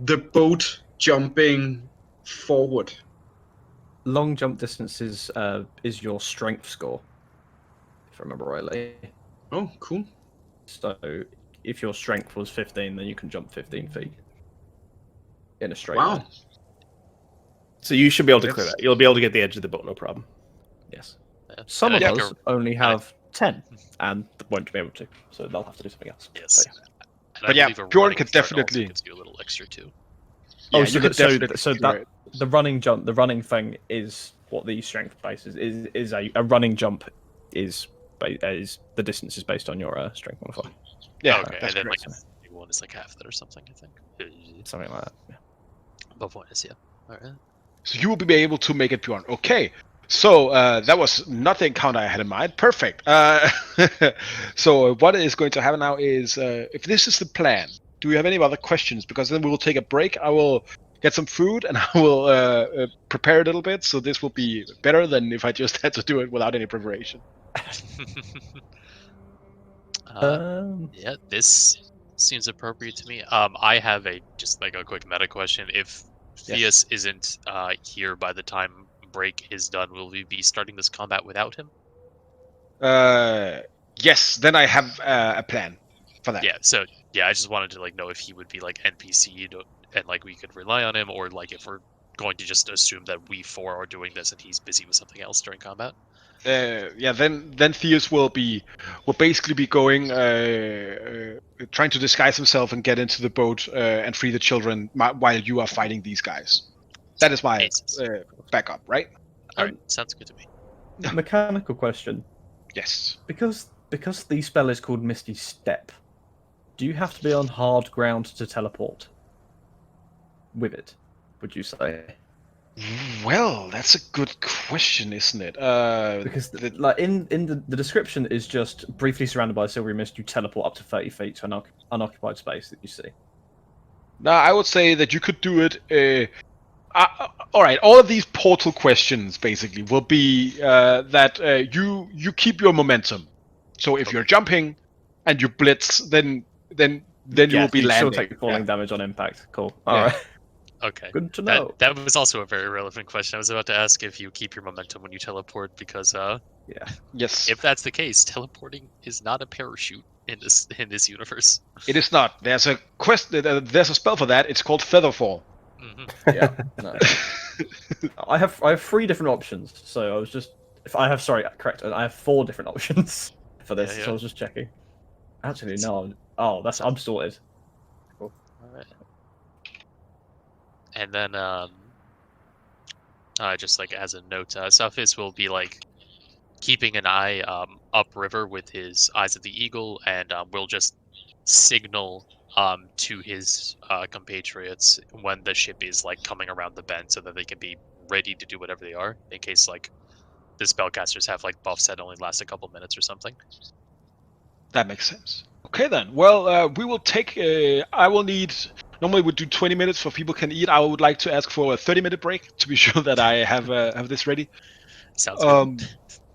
the boat jumping forward? Long jump distance is your strength score, if I remember rightly. Oh, cool. So if your strength was 15, then you can jump 15 feet in a straight Wow. line. So you should be able to clear That's- that. You'll be able to get the edge of the boat, no problem. Yes. Yeah. Some And of I think us only I- have 10 and won't be able to, so they'll have to do something else. Yes. But yeah. And I But yeah, believe a Bjorn running could start also definitely- gives you a little extra too. Yeah, Oh, you so could that, so, definitely so do that it. the running jump, the running thing is what the strength base is a running jump is the distance is based on your strength modifier, Yeah, okay, and that's then correct. like one is like half that or something, I think. something like that. Yeah. But point is, yeah. All right. So you will be able to make it, Bjorn. Okay. So that was not the encounter I had in mind. Perfect. So what is going to happen now is, if this is the plan, do you have any other questions? Because then we will take a break. I will get some food and I will prepare a little bit. So this will be better than if I just had to do it without any preparation. Yeah, this seems appropriate to me. I have just like a quick meta question. If Theus isn't here by the time break is done, will we be starting this combat without him? Yes. Then I have a plan for that. Yeah. So yeah, I just wanted to like know if he would be like NPC'd and like we could rely on him, or like if we're going to just assume that we four are doing this and he's busy with something else during combat. Yeah, then Theus will basically be going, trying to disguise himself and get into the boat and free the children while you are fighting these guys. That is my Aces. backup, right? All right, sounds good to me. Mechanical question: Yes. because the spell is called Misty Step, do you have to be on hard ground to teleport with it? Would you say? Well, that's a good question, isn't it? Because like in the description is just briefly surrounded by a silvery mist, you teleport up to 30 feet to an unoccupied space that you see. No, I would say that you could do it. All right, all of these portal questions basically will be that you keep your momentum. So if you're jumping and you blitz, then you will be you landing. still take falling damage on impact. Cool. Yeah. All right. Okay. Good to know. That was also a very relevant question. I was about to ask if you keep your momentum when you teleport, because Yes. if that's the case, teleporting is not a parachute in this universe. It is not. There's a there's a spell for that. It's called Featherfall. Mm-hmm. Yeah. No. I have 3 different options. So I was just I have 4 different options for this. Yeah. So I was just checking. Actually, no. Oh, I'm sorted. All right. And then just like as a note, Sufis will be like keeping an eye upriver with his eyes of the eagle, and will just signal to his compatriots when the ship is like coming around the bend, so that they can be ready to do whatever they are in case like the spellcasters have like buffs that only last a couple minutes or something. That makes sense. Okay then. Well, we will take. I will need. Normally we do 20 minutes for people can eat. I would like to ask for a 30-minute break to be sure that I have this ready. Sounds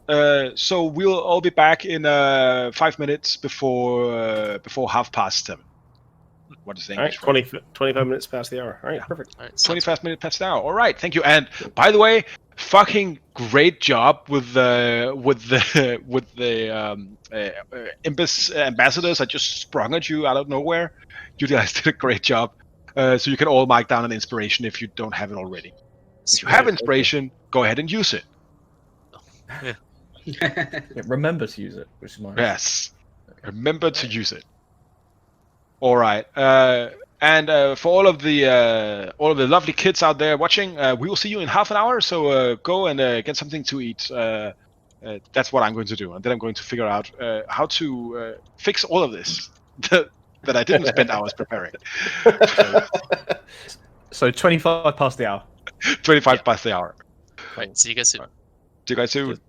good. So we'll all be back in 5 minutes before 7:30. What is the All right, English? 25 minutes past the hour. All right, perfect. All right, sounds 25 minutes past the hour. All right, thank you. And by the way, fucking great job with the ambassadors. I just sprung at you out of nowhere. You guys did a great job. So you can all mark down an inspiration if you don't have it already. If you have inspiration, go ahead and use it. Yeah, remember to use it, which is my Yes, remember to use it. All right. And for all of the lovely kids out there watching, we will see you in half an hour. So go and get something to eat. That's what I'm going to do, and then I'm going to figure out how to fix all of this that I didn't spend hours preparing. So 25 past the hour. 25 past the hour. All right, see you guys soon. See you guys soon.